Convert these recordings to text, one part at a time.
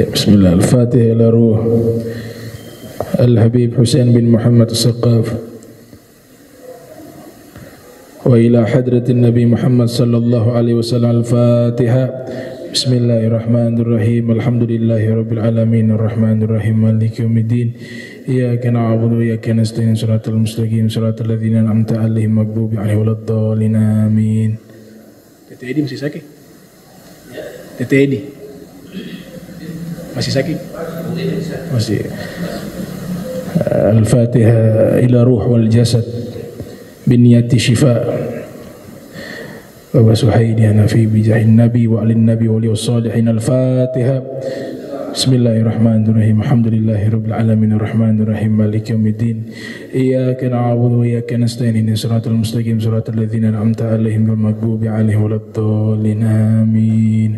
Bismillah. Al-Fatihah ila ruh Al-Habib Husain bin Muhammad As-Saqaf wa ila hadratin Nabi Muhammad sallallahu alaihi wasallam. Al-Fatihah. Bismillahirrahmanirrahim. Alhamdulillahi rabbil alamin arrahmanir rahim maliki yaumiddin. Iyyaka na'budu wa iyyaka nasta'in shiratal mustaqim shiratal ladzina an'amta 'alaihim maghdubi 'alaihim waladdallin amin. Tete Edi masih sakit? Tete Edi masih sakit? Masih. Al-Fatihah ila ruh wal jasad biniyati shifa wa suhaidi nafi bijahin nabi wa alin nabi wa liwas salihin. Al-Fatihah. Bismillahirrahmanirrahim. Alhamdulillahi rabbil alamin arrahmanir rahim maliki yaumiddin. Iyyaka na'budu wa iyyaka nasta'in ihdinas siratal mustaqim siratal ladzina an'amta 'alaihim ghairil maghdubi 'alaihim waladdallin amin.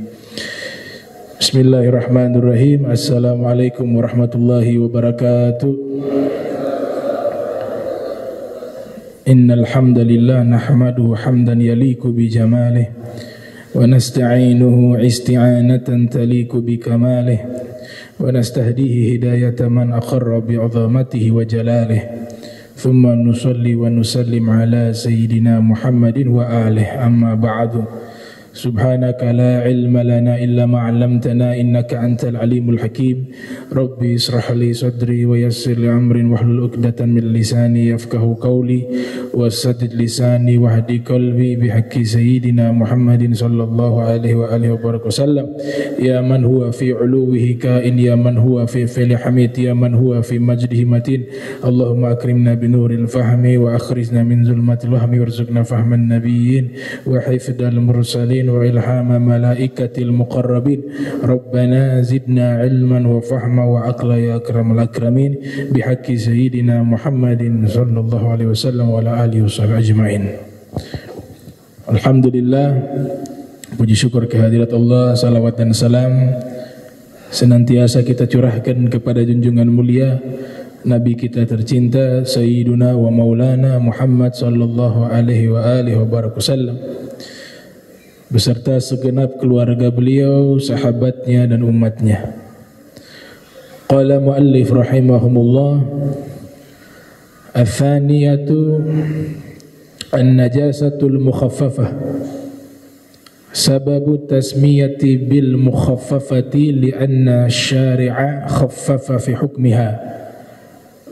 Bismillahirrahmanirrahim. Assalamualaikum warahmatullahi wabarakatuh. Innal hamdalillah nahmaduhu hamdan yaliku bi jamalih wa nasta'inuhu isti'anatan taliku bi kamalih wa nastahdihi hidayata man aqarra bi 'azamatihi wa jalalih. Thumma nusalli wa nusallim ala sayyidina Muhammadin wa alihi. Amma ba'du. Subhanaka la ilma lana illa ma 'allamtana innaka antal alimul hakim. Rabbi israh li sadri wa yassir li amri wahlul 'uqdatam min lisani yafqahu qawli wasaddid lisani wahdi qalbi bihaqqi sayyidina Muhammadin sallallahu alaihi wa alihi wasallam. Ya man huwa fi 'uluwihi kain, ya man huwa fi fili hamid, ya man huwa fi majdihi matin. Allahumma akrimna bi nuril fahmi wa akhrijna min zulmatil wahmi warzuqna fahman nabiyyin wa hifdzal mursalin wa ilhama malaikatil muqarrabin. Rabbana zidna ilman wa fahma wa aqla ya akramal akramin bihaqqi sayyidina Muhammadin sallallahu alaihi wasallam wa ala alihi washabihi ajmain. Alhamdulillah, puji syukur kehadirat Allah, salawat dan salam senantiasa kita curahkan kepada junjungan mulia Nabi kita tercinta Sayyiduna wa Maulana Muhammad sallallahu alaihi wa alihi wasallam beserta segenap keluarga beliau, sahabatnya dan umatnya. Qala muallif rahimahumullah, al-thaniyatu an-najasatul mukhaffafah. Sababu tasmiyati bil mukhaffafati li'anna syari'a khaffafa fi hukmiha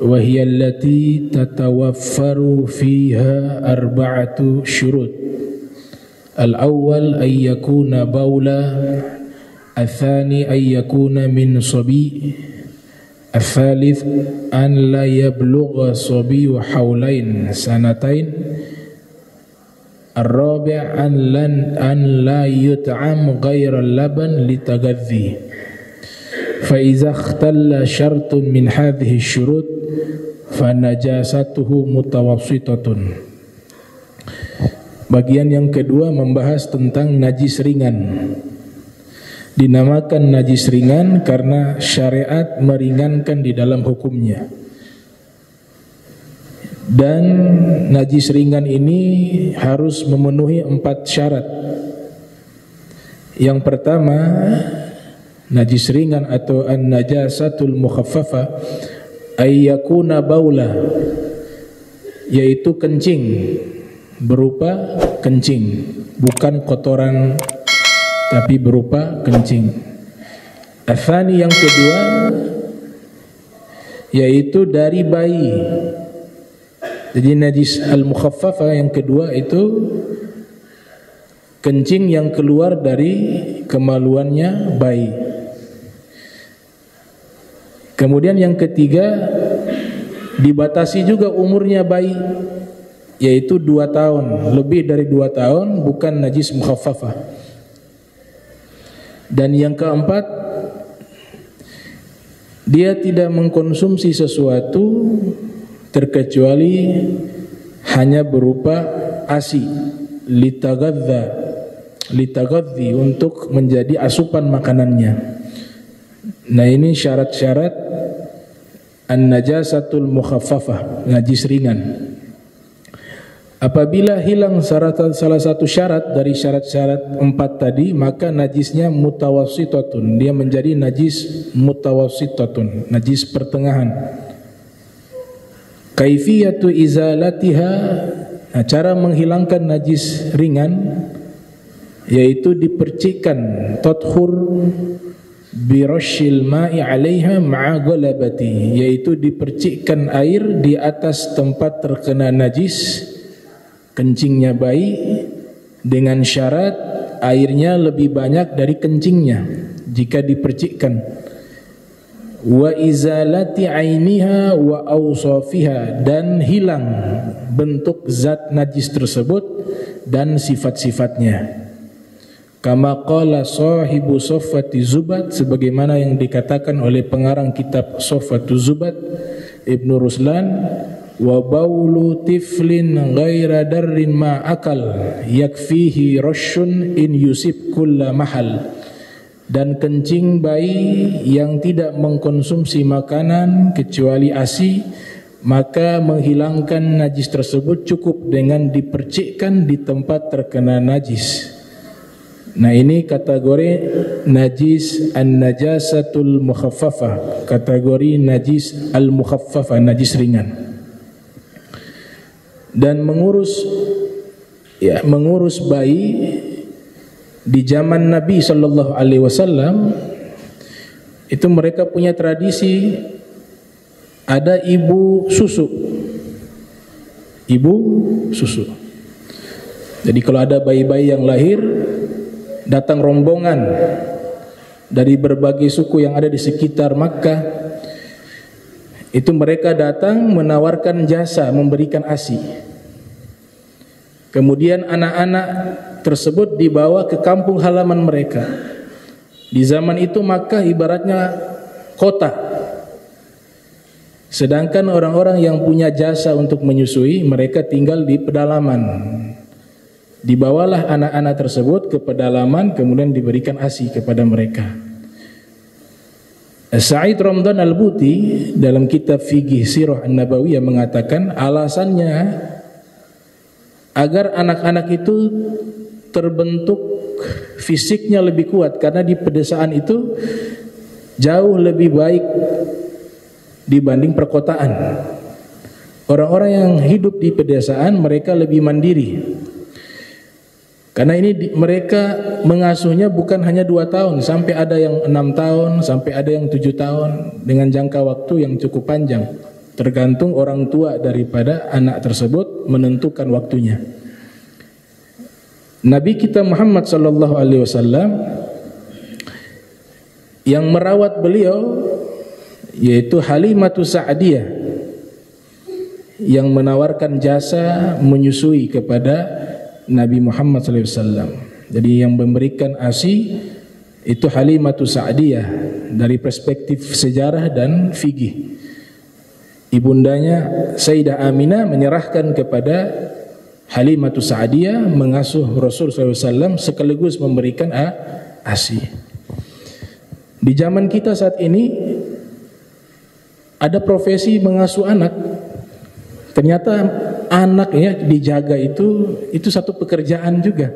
wa hiya allati tatawaffaru fiha arba'atu syurut. Al-awwal ay yakuna bawla, al-thani ay yakuna min sabi, al-thalith an la yablugha sabiyu hawlain sanatain, al-rabi' an la yut'am ghayra al-laban litagadhi. Fa iza ikhtalla syartun min hadhihi syurut fa najasatuhu mutawassitatun. Bagian yang kedua membahas tentang najis ringan. Dinamakan najis ringan karena syariat meringankan di dalam hukumnya. Dan najis ringan ini harus memenuhi 4 syarat. Yang pertama, najis ringan atau an-najasatul mukhaffafa ay yakuna baula, yaitu kencing, berupa kencing, bukan kotoran tapi berupa kencing. Athani yang kedua yaitu dari bayi. Jadi najis al-mukhaffafa yang kedua itu kencing yang keluar dari kemaluannya bayi. Kemudian yang ketiga dibatasi juga umurnya bayi, yaitu 2 tahun, lebih dari 2 tahun bukan najis mukhaffafah. Dan yang keempat, dia tidak mengkonsumsi sesuatu terkecuali hanya berupa ASI, litagadzi, untuk menjadi asupan makanannya. Nah, ini syarat-syarat an-najasatul mukhaffafah, najis ringan. Apabila hilang salah satu syarat dari syarat-syarat 4 tadi, maka najisnya mutawassitatun, dia menjadi najis mutawassitatun, najis pertengahan. Kaifiyatu izalatiha, nah, cara menghilangkan najis ringan yaitu dipercikkan tathur birashil ma'i 'alaiha ma'a ghalabati, yaitu dipercikkan air di atas tempat terkena najis kencingnya bayi dengan syarat airnya lebih banyak dari kencingnya jika dipercikkan. Wa izalati ainiha wa awsafiha, dan hilang bentuk zat najis tersebut dan sifat-sifatnya. Kama qala sahibu Soffati Zubat, sebagaimana yang dikatakan oleh pengarang kitab Soffatu Zubat Ibnu Ruslan, wa baulu tiflin ghaira darrin ma akal yakfihi rashun in yusib kulla mahal, dan kencing bayi yang tidak mengkonsumsi makanan kecuali ASI, maka menghilangkan najis tersebut cukup dengan dipercikkan di tempat terkena najis. Nah, ini kategori najis an-najasatul mukhaffafah, kategori najis al-mukhaffafah, najis ringan. Dan mengurus bayi di zaman Nabi sallallahu alaihi wasallam itu mereka punya tradisi, ada ibu susu. Jadi kalau ada bayi-bayi yang lahir, datang rombongan dari berbagai suku yang ada di sekitar Makkah. Itu mereka datang menawarkan jasa memberikan ASI. Kemudian anak-anak tersebut dibawa ke kampung halaman mereka. Di zaman itu Makkah ibaratnya kota. Sedangkan orang-orang yang punya jasa untuk menyusui, mereka tinggal di pedalaman. Dibawalah anak-anak tersebut ke pedalaman, kemudian diberikan ASI kepada mereka. Sa'id Ramdan Al-Buti dalam kitab Fiqih Sirah An-Nabawiyah mengatakan alasannya agar anak-anak itu terbentuk fisiknya lebih kuat, karena di pedesaan itu jauh lebih baik dibanding perkotaan. Orang-orang yang hidup di pedesaan mereka lebih mandiri. Karena ini mereka mengasuhnya bukan hanya 2 tahun, sampai ada yang 6 tahun, sampai ada yang 7 tahun, dengan jangka waktu yang cukup panjang. Tergantung orang tua daripada anak tersebut menentukan waktunya. Nabi kita Muhammad sallallahu alaihi wasallam yang merawat beliau yaitu Halimatus Sa'diyah, yang menawarkan jasa menyusui kepada Nabi Muhammad SAW. Jadi yang memberikan ASI itu Halimatus Sa'diyah dari perspektif sejarah dan fikih. Ibundanya Sayyidah Aminah menyerahkan kepada Halimatus Sa'diyah mengasuh Rasul SAW sekaligus memberikan ASI. Di zaman kita saat ini ada profesi mengasuh anak. Ternyata anak ya dijaga itu satu pekerjaan juga.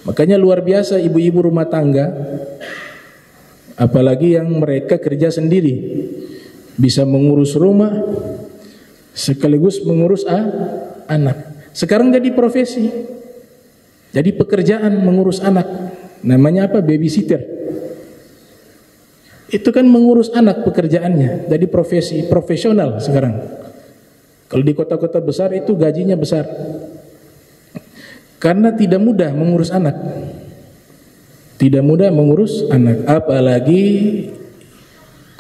Makanya luar biasa ibu-ibu rumah tangga, apalagi yang mereka kerja sendiri, bisa mengurus rumah sekaligus mengurus anak. Sekarang jadi profesi, jadi pekerjaan mengurus anak. Namanya apa? Babysitter. Itu kan mengurus anak pekerjaannya, jadi profesi profesional sekarang. Kalau di kota-kota besar itu gajinya besar. Karena tidak mudah mengurus anak. Tidak mudah mengurus anak. Apalagi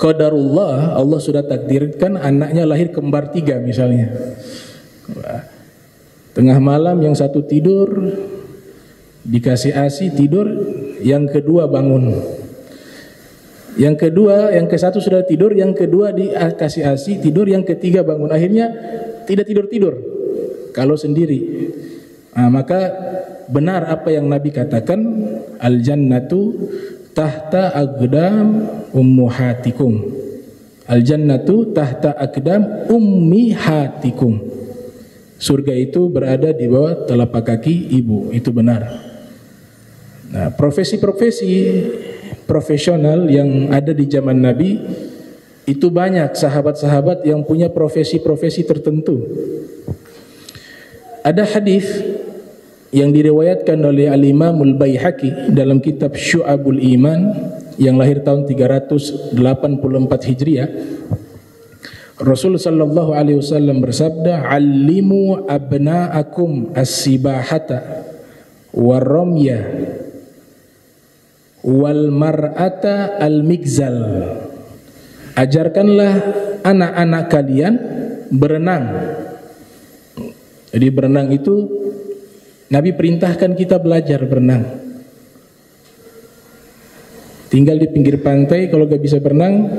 qadarullah, Allah sudah takdirkan anaknya lahir kembar 3 misalnya. Tengah malam yang satu tidur, dikasih ASI tidur, yang kedua bangun. Yang kedua, yang ke satu sudah tidur, yang kedua dikasih ASI tidur, yang ketiga bangun. Akhirnya tidak tidur-tidur kalau sendiri. Nah, maka benar apa yang Nabi katakan, al jannatu tahta aqdam ummahatikum. Al jannatu tahta aqdam ummihatikum. surga itu berada di bawah telapak kaki ibu. Itu benar. Nah, profesi-profesi profesional yang ada di zaman Nabi itu banyak sahabat-sahabat yang punya profesi-profesi tertentu. Ada hadis yang diriwayatkan oleh Al-Imamul Baihaqi dalam kitab Syu'abul Iman yang lahir tahun 384 Hijriah. Rasul sallallahu alaihi wasallam bersabda, "Allimu abna'akum as-sibahata war-ramya wal mar'ata al-migzal." Ajarkanlah anak-anak kalian berenang. Jadi berenang itu Nabi perintahkan kita belajar berenang. Tinggal di pinggir pantai, kalau gak bisa berenang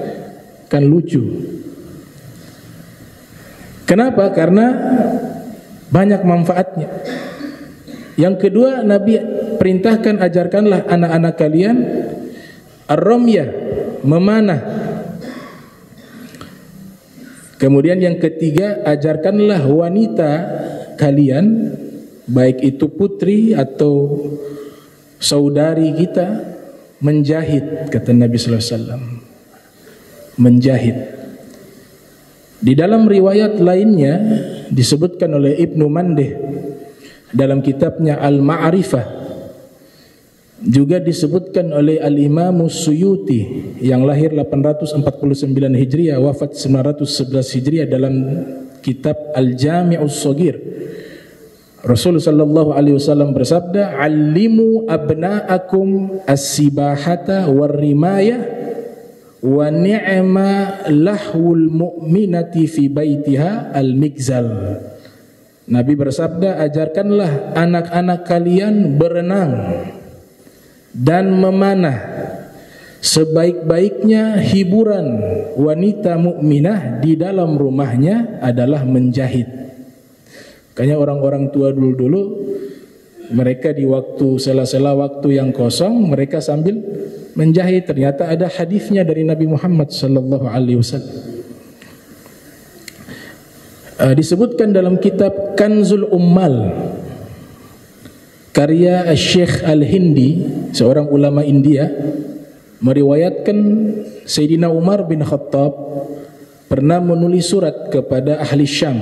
kan lucu. Kenapa? Karena banyak manfaatnya. Yang kedua, Nabi perintahkan ajarkanlah anak-anak kalian ar-ramyah, memanah. Kemudian yang ketiga, ajarkanlah wanita kalian, baik itu putri atau saudari kita, menjahit, kata Nabi sallallahu alaihi wasallam. Menjahit. Di dalam riwayat lainnya disebutkan oleh Ibnu Mandeh dalam kitabnya Al-Ma'rifah, juga disebutkan oleh Al-Imam Suyuti yang lahir 849 Hijriah wafat 911 Hijriah dalam kitab Al-Jami'us Shaghir. Rasul sallallahu alaihi wasallam bersabda, "Allimu abna'akum as-sibahata war-rimayah wa ni'ma lahwul mu'minati fi baitiha al-migzal." Nabi bersabda, ajarkanlah anak-anak kalian berenang dan memanah. Sebaik-baiknya hiburan wanita mukminah di dalam rumahnya adalah menjahit. Kayaknya orang-orang tua dulu-dulu, mereka di waktu sela-sela waktu yang kosong, mereka sambil menjahit. Ternyata ada hadisnya dari Nabi Muhammad sallallahu alaihi wasallam. Disebutkan dalam kitab Kanzul Ummal karya Syekh Al-Hindi, seorang ulama India, meriwayatkan Sayyidina Umar bin Khattab pernah menulis surat kepada ahli Syam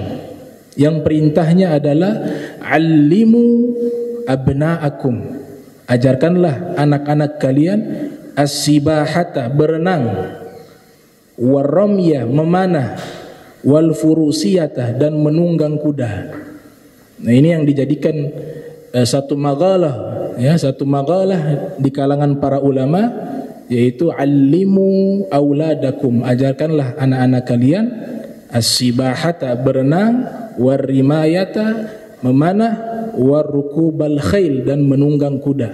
yang perintahnya adalah "Allimu abna'akum", ajarkanlah anak-anak kalian as-sibahata, berenang, war-ramya, memanah, wal furusiyatah, dan menunggang kuda. Nah, ini yang dijadikan satu maqalah, ya, satu maqalah di kalangan para ulama, yaitu "Allimu auladakum", ajarkanlah anak-anak kalian as-sibahata, berenang, war-rimayata, memanah, war-rukubal khail, dan menunggang kuda.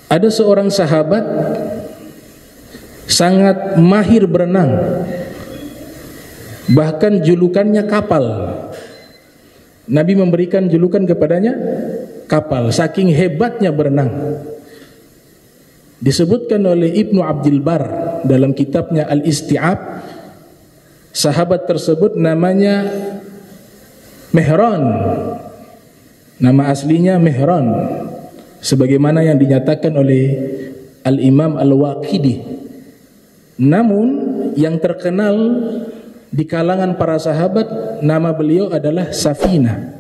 Ada seorang sahabat sangat mahir berenang, bahkan julukannya kapal. Nabi memberikan julukan kepadanya kapal, saking hebatnya berenang. Disebutkan oleh Ibnu Abdul Bar dalam kitabnya Al-Isti'ab, sahabat tersebut namanya Mihran. Nama aslinya Mihran, sebagaimana yang dinyatakan oleh Al-Imam Al-Waqidi. Namun yang terkenal di kalangan para sahabat, nama beliau adalah Safina.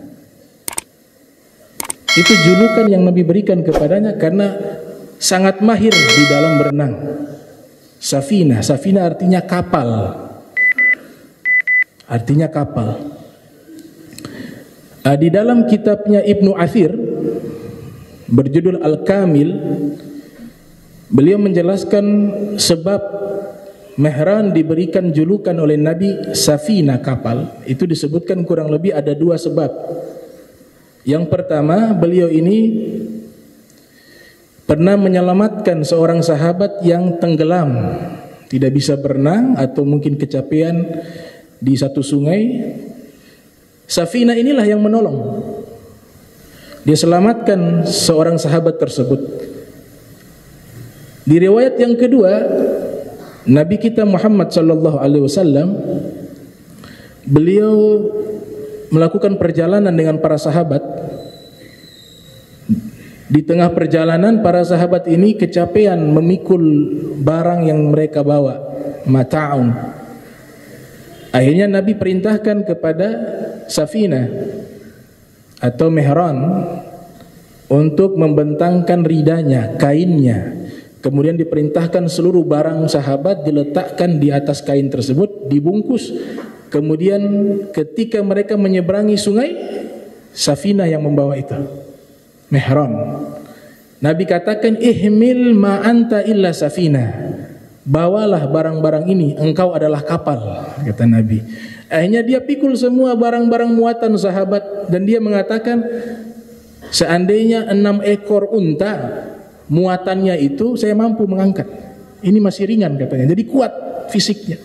Itu julukan yang Nabi berikan kepadanya karena sangat mahir di dalam berenang. Safina, Safina artinya kapal. Artinya kapal. Di dalam kitabnya Ibnu Athir berjudul Al-Kamil, beliau menjelaskan sebab Mihran diberikan julukan oleh Nabi Safina, kapal. Itu disebutkan kurang lebih ada dua sebab. Yang pertama, beliau ini pernah menyelamatkan seorang sahabat yang tenggelam, tidak bisa berenang atau mungkin kecapean di satu sungai. Safina inilah yang menolong. Dia selamatkan seorang sahabat tersebut. Di riwayat yang kedua, Nabi kita Muhammad sallallahu alaihi wasallam beliau melakukan perjalanan dengan para sahabat. Di tengah perjalanan para sahabat ini kecapean memikul barang yang mereka bawa, mata'un. Akhirnya Nabi perintahkan kepada Safinah atau Mihran untuk membentangkan ridanya, kainnya. Kemudian diperintahkan seluruh barang sahabat diletakkan di atas kain tersebut, dibungkus. Kemudian ketika mereka menyeberangi sungai, Safinah yang membawa itu, Mihran. Nabi katakan, ihmil ma anta illa Safinah. Bawalah barang-barang ini, engkau adalah kapal, kata Nabi. Akhirnya dia pikul semua barang-barang muatan sahabat, dan dia mengatakan, seandainya 6 ekor unta muatannya itu saya mampu mengangkat. Ini masih ringan katanya, jadi kuat fisiknya.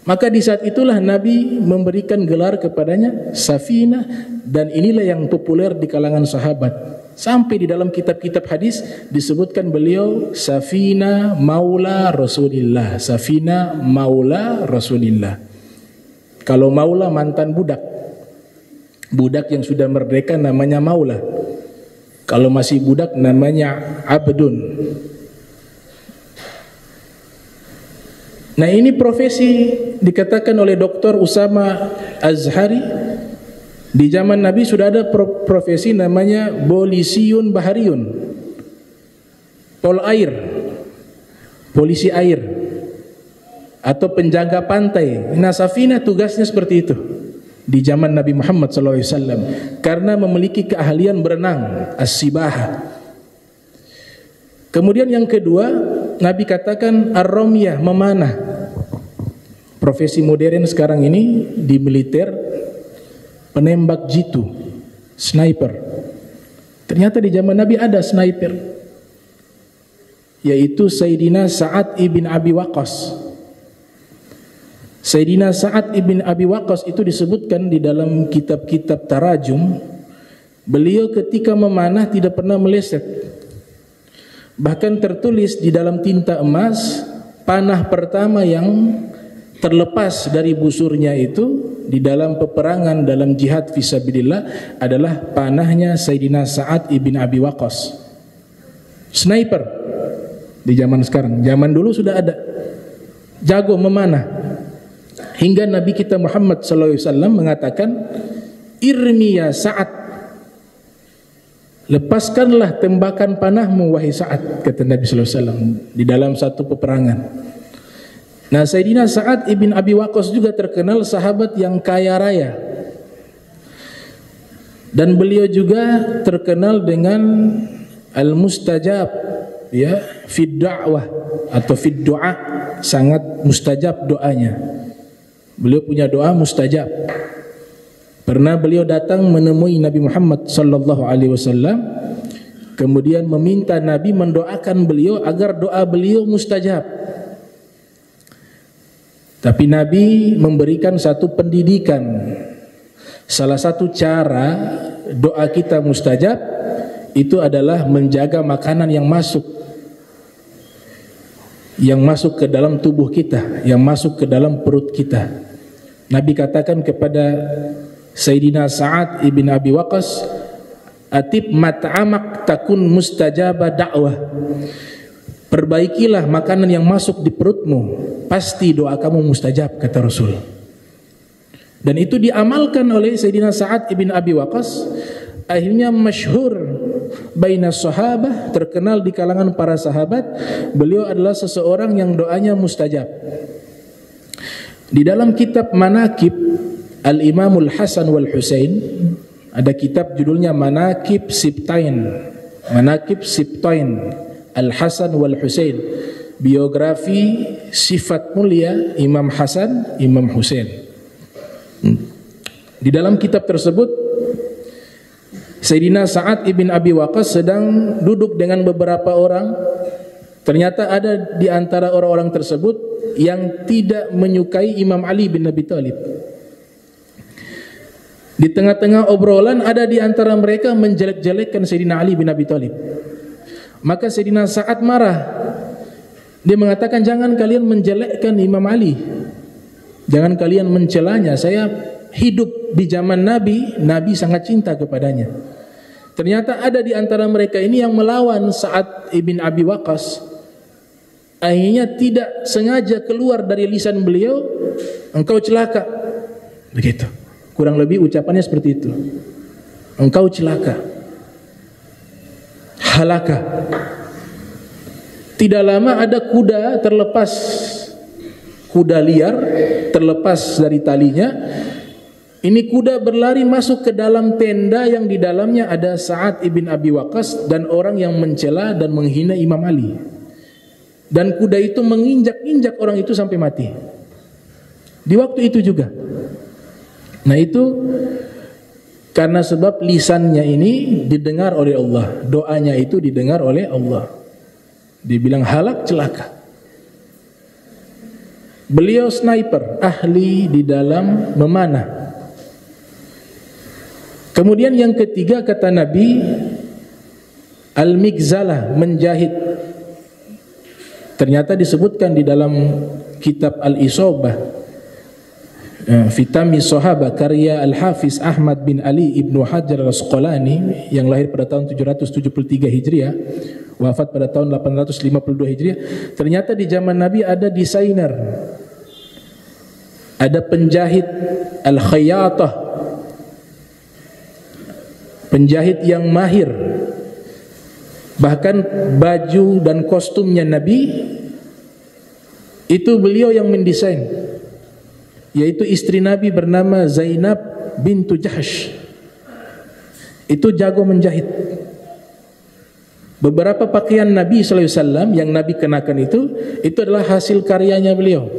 Maka di saat itulah Nabi memberikan gelar kepadanya Safinah, dan inilah yang populer di kalangan sahabat. Sampai di dalam kitab-kitab hadis disebutkan beliau Safina Maula Rasulillah. Safina Maula Rasulillah. Kalau Maula mantan budak. Budak yang sudah merdeka namanya Maula. Kalau masih budak namanya Abdun. Nah, ini profesi dikatakan oleh Dr. Usama Azhari. Di zaman Nabi sudah ada profesi namanya Bolisiyun Bahariyun, pol air, polisi air, atau penjaga pantai. Nah, Safinah tugasnya seperti itu di zaman Nabi Muhammad SAW, karena memiliki keahlian berenang, as-sibahah. Kemudian yang kedua, Nabi katakan ar-ramyah, memanah. Profesi modern sekarang ini di militer, penembak jitu, sniper. Ternyata di zaman Nabi ada sniper, yaitu Sayyidina Sa'ad ibn Abi Waqqas. Sayyidina Sa'ad ibn Abi Waqqas itu disebutkan di dalam kitab-kitab tarajum. Beliau ketika memanah tidak pernah meleset. Bahkan tertulis di dalam tinta emas, panah pertama yang terlepas dari busurnya itu di dalam peperangan, dalam jihad fisabilillah adalah panahnya Sayyidina Sa'ad ibn Abi Waqqas. Sniper di zaman sekarang. Zaman dulu sudah ada. Jago memanah. Hingga Nabi kita Muhammad SAW mengatakan, irmi ya Sa'ad, lepaskanlah tembakan panahmu wahai Sa'ad, kata Nabi SAW di dalam satu peperangan. Nah, Sayyidina Sa'ad ibn Abi Waqqas juga terkenal sahabat yang kaya raya, dan beliau juga terkenal dengan al-mustajab, ya, fid da'wah atau fid du'a, sangat mustajab doanya. Beliau punya doa mustajab. Pernah beliau datang menemui Nabi Muhammad sallallahu alaihi wasallam, kemudian meminta Nabi mendoakan beliau agar doa beliau mustajab. Tapi Nabi memberikan satu pendidikan. Salah satu cara doa kita mustajab itu adalah menjaga makanan yang masuk ke dalam tubuh kita, yang masuk ke dalam perut kita. Nabi katakan kepada Sayyidina Sa'ad ibn Abi Waqqas, atib mat'amak takun mustajaba da'wah. Perbaikilah makanan yang masuk di perutmu, pasti doa kamu mustajab, kata Rasul. Dan itu diamalkan oleh Sayyidina Sa'ad ibn Abi Waqqas. Akhirnya masyhur baina sahabah, terkenal di kalangan para sahabat. Beliau adalah seseorang yang doanya mustajab. Di dalam kitab Manaqib Al-Imamul Hasan wal Husain, ada kitab judulnya Manaqib Sibtain. Manaqib Sibtain Al-Hasan wal Husain, biografi sifat mulia Imam Hasan, Imam Husain. Di dalam kitab tersebut Sayyidina Sa'ad ibn Abi Waqqas sedang duduk dengan beberapa orang. Ternyata ada di antara orang-orang tersebut yang tidak menyukai Imam Ali bin Abi Thalib. Di tengah-tengah obrolan ada di antara mereka menjelek-jelekkan Sayyidina Ali bin Abi Thalib. Maka Sayyidina Sa'ad marah. Dia mengatakan, jangan kalian menjelekkan Imam Ali. Jangan kalian mencelanya. Saya hidup di zaman Nabi, Nabi sangat cinta kepadanya. Ternyata ada di antara mereka ini yang melawan Sa'ad ibn Abi Waqqas. Akhirnya tidak sengaja keluar dari lisan beliau, engkau celaka. Begitu. Kurang lebih ucapannya seperti itu. Engkau celaka. Halaka. Tidak lama ada kuda terlepas, kuda liar terlepas dari talinya. Ini kuda berlari masuk ke dalam tenda yang di dalamnya ada Sa'ad ibn Abi Waqqas dan orang yang mencela dan menghina Imam Ali. Dan kuda itu menginjak-injak orang itu sampai mati. Di waktu itu juga. Nah itu karena sebab lisannya ini didengar oleh Allah. Doanya itu didengar oleh Allah. Dibilang halak, celaka. Beliau sniper, ahli di dalam memanah. Kemudian yang ketiga kata Nabi, al-migzalah, menjahit. Ternyata disebutkan di dalam kitab Al-Isobah Fitami Sohaba karya Al-Hafiz Ahmad bin Ali Ibnu Hajar Al-Asqalani yang lahir pada tahun 773 Hijriah, wafat pada tahun 852 Hijriah. Ternyata di zaman Nabi ada desainer, ada penjahit, al-khayyatah, penjahit yang mahir. Bahkan baju dan kostumnya Nabi itu beliau yang mendesain, yaitu istri Nabi bernama Zainab bintu Jahsh. Itu jago menjahit. Beberapa pakaian Nabi SAW yang Nabi kenakan itu adalah hasil karyanya beliau.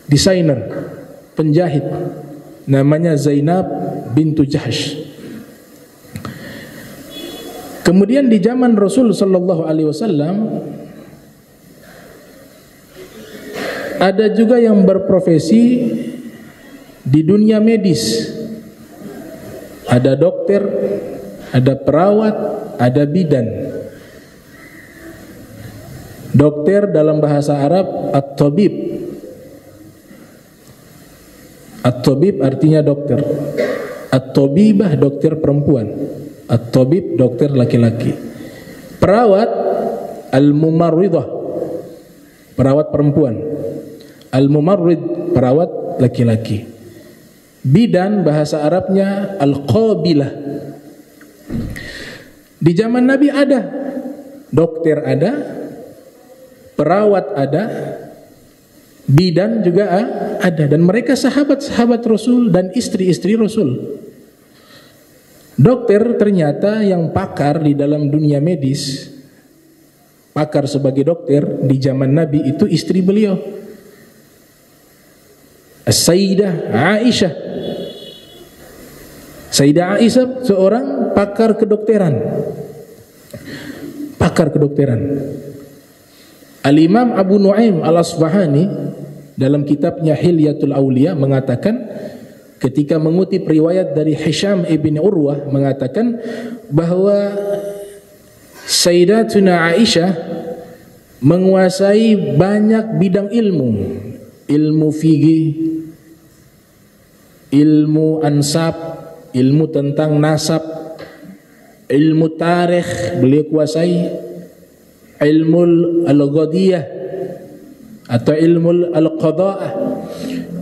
Desainer, penjahit, namanya Zainab bintu Jahsh. Kemudian di zaman Rasul sallallahu alaihi wasallam ada juga yang berprofesi di dunia medis. Ada dokter, ada perawat, ada bidan. Dokter dalam bahasa Arab at-tabib. At-tabib artinya dokter. At-tabibah dokter perempuan. At-tabib dokter laki-laki. Perawat al-mumarridah, perawat perempuan. Al-mumarrid, perawat laki-laki. Bidan bahasa Arabnya al-qabilah. Di zaman Nabi ada dokter, ada perawat, ada bidan juga ada, dan mereka sahabat-sahabat Rasul dan istri-istri Rasul. Dokter ternyata yang pakar di dalam dunia medis, pakar sebagai dokter di zaman Nabi itu istri beliau, As-Sayyidah Aisyah. Sayyidah Aisyah seorang pakar kedokteran. Pakar kedokteran. Al-Imam Abu Nuaim Al-Asbahani dalam kitabnya Hilyatul Auliya mengatakan, ketika mengutip riwayat dari Hisham ibn Urwah, mengatakan bahwa Sayyidatuna Aisyah menguasai banyak bidang ilmu. Ilmu fikih, ilmu ansab, ilmu tentang nasab, ilmu tarikh beliau kuasai, ilmu al-ghadiyah atau ilmu al-qada'ah,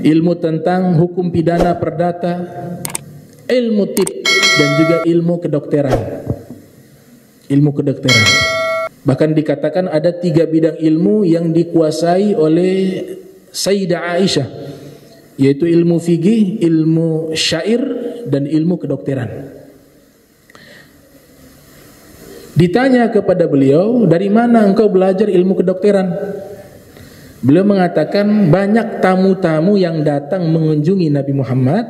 ilmu tentang hukum pidana perdata, ilmu tib, dan juga ilmu kedokteran. Ilmu kedokteran. Bahkan dikatakan ada 3 bidang ilmu yang dikuasai oleh Sayyidah Aisyah, yaitu ilmu fikih, ilmu syair, dan ilmu kedokteran. Ditanya kepada beliau, dari mana engkau belajar ilmu kedokteran? Beliau mengatakan banyak tamu-tamu yang datang mengunjungi Nabi Muhammad,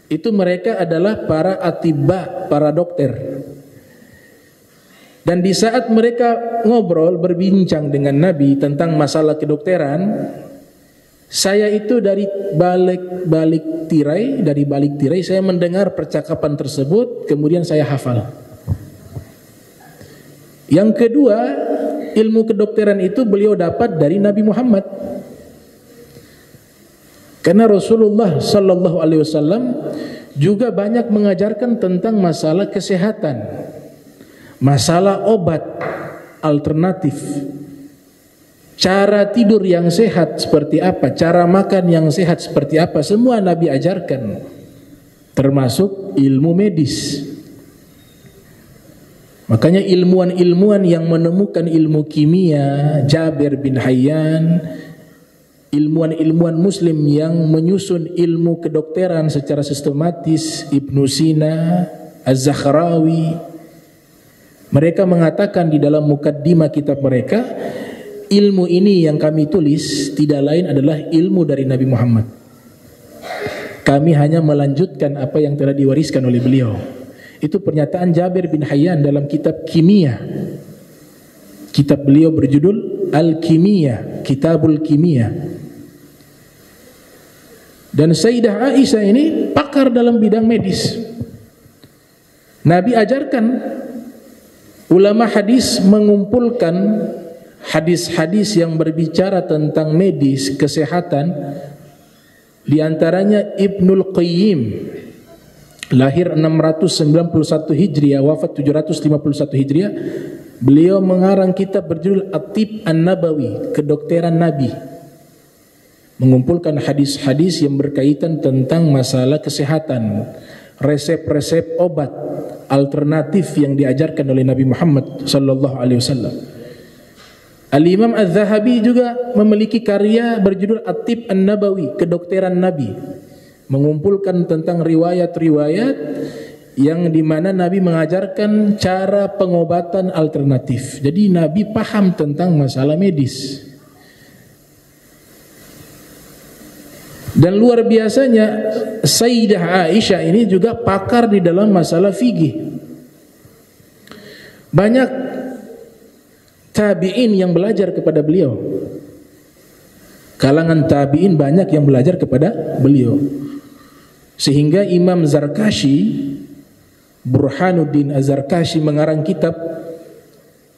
itu mereka adalah para atibba, para dokter. Dan di saat mereka ngobrol, berbincang dengan Nabi tentang masalah kedokteran, saya itu dari balik tirai saya mendengar percakapan tersebut, kemudian saya hafal. Yang kedua, ilmu kedokteran itu beliau dapat dari Nabi Muhammad. Karena Rasulullah sallallahu alaihi wasallam juga banyak mengajarkan tentang masalah kesehatan, masalah obat alternatif, cara tidur yang sehat seperti apa, cara makan yang sehat seperti apa, semua Nabi ajarkan, termasuk ilmu medis. Makanya ilmuwan-ilmuwan yang menemukan ilmu kimia, Jabir bin Hayyan, ilmuwan-ilmuwan muslim yang menyusun ilmu kedokteran secara sistematis, Ibnu Sina, Az-Zakhrawi, mereka mengatakan di dalam mukaddimah kitab mereka, ilmu ini yang kami tulis tidak lain adalah ilmu dari Nabi Muhammad. Kami hanya melanjutkan apa yang telah diwariskan oleh beliau. Itu pernyataan Jabir bin Hayyan dalam kitab kimia. Kitab beliau berjudul Al-Kimiyah, Kitabul Kimiyah. Dan Sayyidah Aisyah ini pakar dalam bidang medis. Nabi ajarkan, ulama hadis mengumpulkan hadis-hadis yang berbicara tentang medis, kesehatan. Di antaranya Ibnul Qayyim, lahir 691 Hijriah, wafat 751 Hijriah. Beliau mengarang kitab berjudul At-Tib An-Nabawi, kedokteran Nabi, mengumpulkan hadis-hadis yang berkaitan tentang masalah kesehatan, resep-resep obat alternatif yang diajarkan oleh Nabi Muhammad sallallahu alaihi wasallam. Al-Imam Az-Zahabi juga memiliki karya berjudul At-Tib An-Nabawi, kedokteran Nabi, mengumpulkan tentang riwayat-riwayat yang dimana Nabi mengajarkan cara pengobatan alternatif. Jadi Nabi paham tentang masalah medis. Dan luar biasanya Sayyidah Aisyah ini juga pakar di dalam masalah fikih. Banyak tabi'in yang belajar kepada beliau. Kalangan tabi'in banyak yang belajar kepada beliau. Sehingga Imam Zarkashi, Burhanuddin Az-Zarkashi, mengarang kitab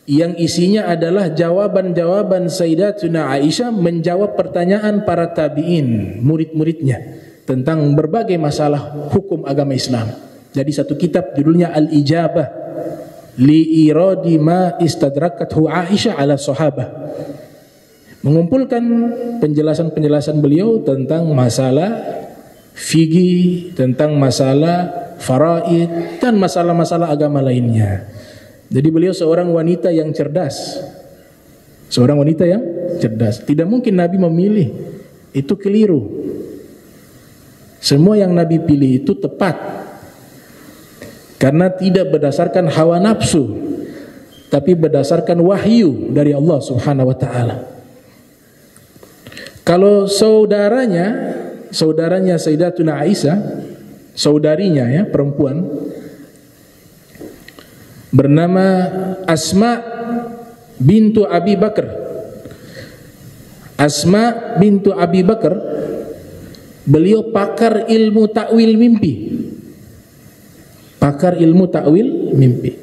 yang isinya adalah jawaban-jawaban Sayyidatuna Aisyah menjawab pertanyaan para tabi'in, murid-muridnya, tentang berbagai masalah hukum agama Islam. Jadi satu kitab judulnya Al-Ijabah li iradi ma istadrakathu Aisyah ala sahabah, mengumpulkan penjelasan-penjelasan beliau tentang masalah fikih, tentang masalah faraid, dan masalah-masalah agama lainnya. Jadi beliau seorang wanita yang cerdas. Seorang wanita yang cerdas. Tidak mungkin Nabi memilih, itu keliru. Semua yang Nabi pilih itu tepat, karena tidak berdasarkan hawa nafsu, tapi berdasarkan wahyu dari Allah Subhanahu wa taala. Kalau saudaranya Sayyidatuna Aisyah, saudarinya ya, perempuan, bernama Asma bintu Abi Bakar. Asma bintu Abi Bakar, beliau pakar ilmu takwil mimpi. Pakar ilmu takwil mimpi.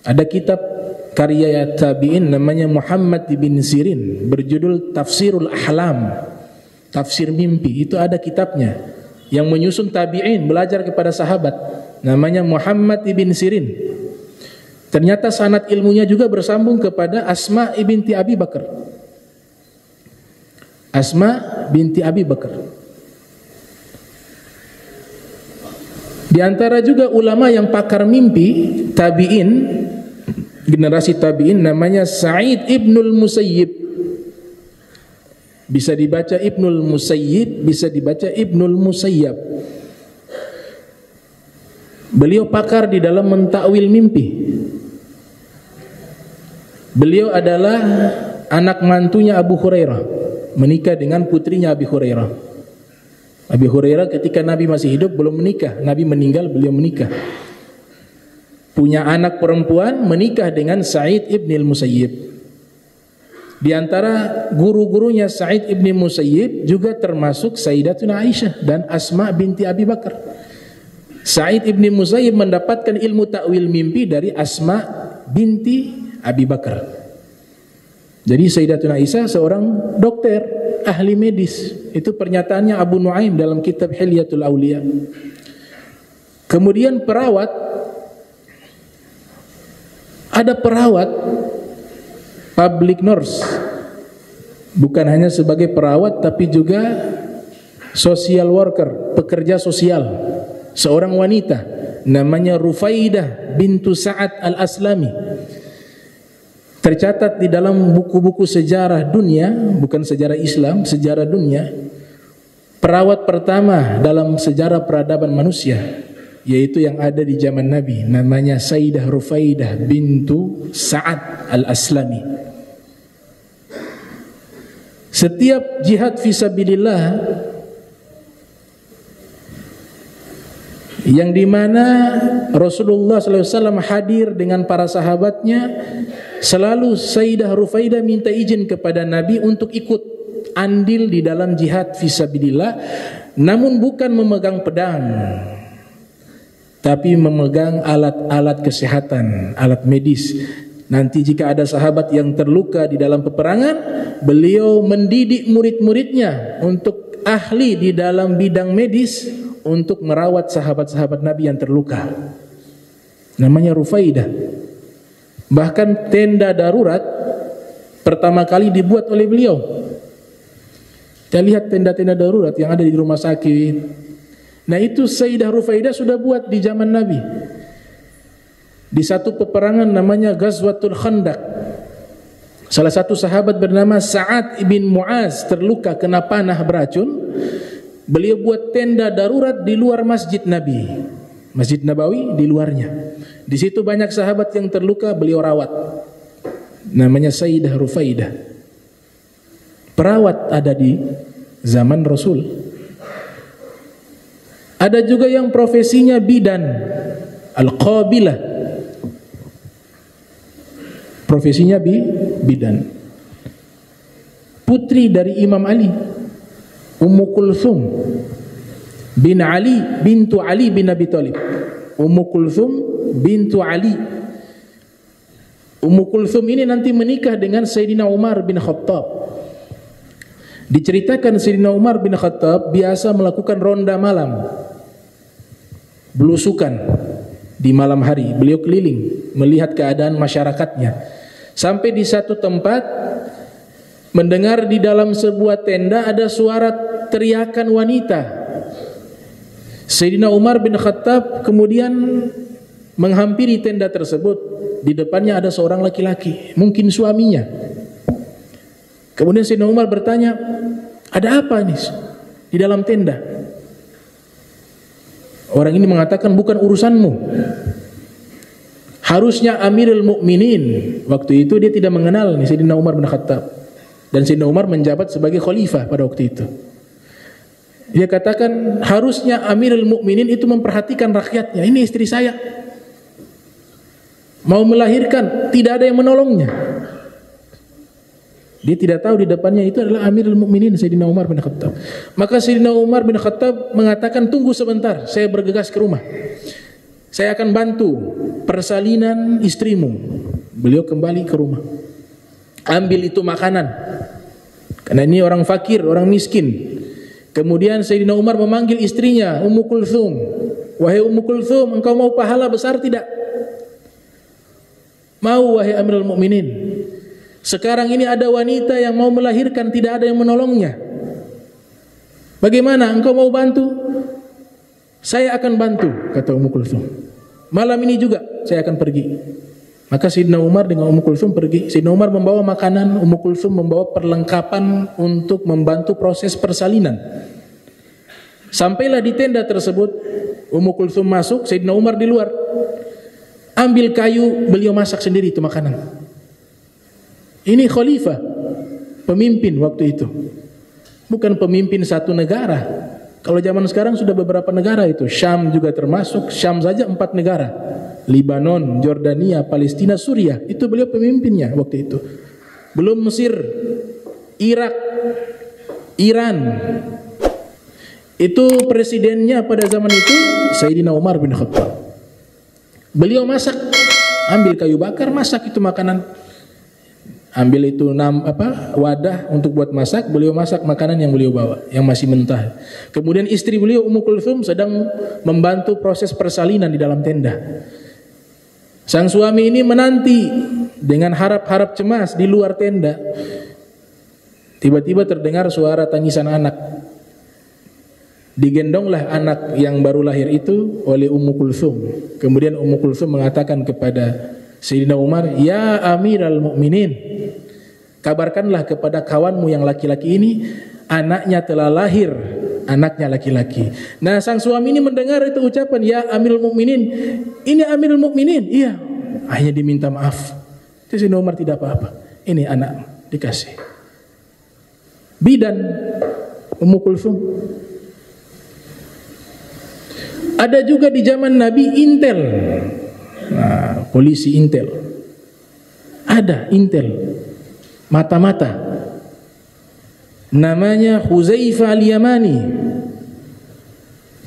Ada kitab karya tabi'in namanya Muhammad bin Sirin berjudul Tafsirul Ahlam, tafsir mimpi. Itu ada kitabnya yang menyusun tabi'in, belajar kepada sahabat, namanya Muhammad bin Sirin. Ternyata sanad ilmunya juga bersambung kepada Asma binti Abi Bakar. Asma binti Abi Bakar. Di antara juga ulama yang pakar mimpi, tabi'in, generasi tabi'in, namanya Sa'id ibnul Musayyib. Bisa dibaca Ibnul Musayyib, bisa dibaca Ibnul Musayyab. Beliau pakar di dalam mentakwil mimpi. Beliau adalah anak mantunya Abu Hurairah, menikah dengan putrinya Abi Hurairah. Abi Hurairah ketika Nabi masih hidup belum menikah, Nabi meninggal beliau menikah. Punya anak perempuan, menikah dengan Sa'id ibnul Musayyib. Di antara guru-gurunya Sa'id ibn Musayyib juga termasuk Sayyidatuna Aisyah dan Asma binti Abi Bakar. Sa'id ibn Musayyib mendapatkan ilmu takwil mimpi dari Asma binti Abi Bakar. Jadi Sayyidatuna Aisyah seorang dokter, ahli medis. Itu pernyataannya Abu Nuaim dalam kitab Hilyatul Auliya. Kemudian perawat, ada perawat public nurse, bukan hanya sebagai perawat tapi juga social worker, pekerja sosial, seorang wanita namanya Rufaidah bintu Sa'ad al-Aslami. Tercatat di dalam buku-buku sejarah dunia, bukan sejarah Islam, sejarah dunia, perawat pertama dalam sejarah peradaban manusia, yaitu yang ada di zaman Nabi, namanya Sayyidah Rufaidah bintu Sa'ad al-Aslami. Setiap jihad fisabilillah yang dimana Rasulullah SAW hadir dengan para sahabatnya, selalu Sayyidah Rufaidah minta izin kepada Nabi untuk ikut andil di dalam jihad fisabilillah, namun bukan memegang pedang, tapi memegang alat-alat kesehatan, alat medis. Nanti jika ada sahabat yang terluka di dalam peperangan, beliau mendidik murid-muridnya untuk ahli di dalam bidang medis untuk merawat sahabat-sahabat Nabi yang terluka. Namanya Rufaidah. Bahkan tenda darurat pertama kali dibuat oleh beliau. Kita lihat tenda-tenda darurat yang ada di rumah sakit. Nah, itu Sayyidah Rufaidah sudah buat di zaman Nabi. Di satu peperangan namanya Ghazwatul Khandaq, salah satu sahabat bernama Sa'ad ibn Mu'az terluka kena panah beracun. Beliau buat tenda darurat di luar masjid Nabi, Masjid Nabawi di luarnya. Di situ banyak sahabat yang terluka, beliau rawat. Namanya Sayyidah Rufaidah. Perawat ada di zaman Rasul. Ada juga yang profesinya bidan, al-qabilah. Profesinya bidan. Putri dari Imam Ali, Ummu Kulthum bin Ali bintu Ali bin Abi Thalib. Ummu Kulthum bintu Ali. Ummu Kulthum ini nanti menikah dengan Sayyidina Umar bin Khattab. Diceritakan Sayyidina Umar bin Khattab biasa melakukan ronda malam, belusukan di malam hari. Beliau keliling melihat keadaan masyarakatnya. Sampai di satu tempat mendengar di dalam sebuah tenda ada suara teriakan wanita. Sayyidina Umar bin Khattab kemudian menghampiri tenda tersebut. Di depannya ada seorang laki-laki, mungkin suaminya. Kemudian Sayyidina Umar bertanya, ada apa nih di dalam tenda? Orang ini mengatakan, bukan urusanmu. Harusnya Amirul Mukminin. Waktu itu dia tidak mengenal nih Sayyidina Umar bin Khattab. Dan Sayyidina Umar menjabat sebagai khalifah pada waktu itu. Dia katakan, harusnya Amirul Mukminin itu memperhatikan rakyatnya. Ini istri saya, mau melahirkan, tidak ada yang menolongnya. Dia tidak tahu di depannya itu adalah Amirul Mukminin Sayyidina Umar bin Khattab. Maka Sayyidina Umar bin Khattab mengatakan, tunggu sebentar, saya bergegas ke rumah. Saya akan bantu persalinan istrimu. Beliau kembali ke rumah. Ambil itu makanan. Karena ini orang fakir, orang miskin. Kemudian Sayyidina Umar memanggil istrinya, Ummu Kulthum. Wahai Ummu Kulthum, engkau mau pahala besar tidak? Mau, wahai Amirul Mukminin. Sekarang ini ada wanita yang mau melahirkan, tidak ada yang menolongnya. Bagaimana, engkau mau bantu? Saya akan bantu, kata Ummu Kulthum. Malam ini juga saya akan pergi. Maka Sayyidina Umar dengan Ummu Kulthum pergi. Sayyidina Umar membawa makanan, Ummu Kulthum membawa perlengkapan untuk membantu proses persalinan. Sampailah di tenda tersebut, Ummu Kulthum masuk, Sayyidina Umar di luar. Ambil kayu, beliau masak sendiri itu makanan. Ini khalifah, pemimpin waktu itu. Bukan pemimpin satu negara. Kalau zaman sekarang sudah beberapa negara itu. Syam juga termasuk. Syam saja 4 negara. Libanon, Jordania, Palestina, Suriah. Itu beliau pemimpinnya waktu itu. Belum Mesir, Irak, Iran. Itu presidennya pada zaman itu Sayyidina Umar bin Khattab. Beliau masak. Ambil kayu bakar, masak itu makanan. Ambil itu wadah untuk buat masak, beliau masak makanan yang beliau bawa, yang masih mentah. Kemudian istri beliau Ummu Kulthum sedang membantu proses persalinan di dalam tenda. Sang suami ini menanti dengan harap-harap cemas di luar tenda. Tiba-tiba terdengar suara tangisan anak. Digendonglah anak yang baru lahir itu oleh Ummu Kulthum. Kemudian Ummu Kulthum mengatakan kepada Sayyidina Umar, "Ya Amiral Mukminin, kabarkanlah kepada kawanmu yang laki-laki ini, anaknya telah lahir, anaknya laki-laki." Nah, sang suami ini mendengar itu ucapan, "Ya Amirul Mukminin." Ini Amirul Mukminin? Iya. Hanya diminta maaf. Sayyidina Umar tidak apa-apa. Ini anak dikasih. Bidan Ummu Kulthum. Ada juga di zaman Nabi intel. Nah, polisi intel. Ada intel. Mata-mata. Namanya Huzaifah Al-Yamani.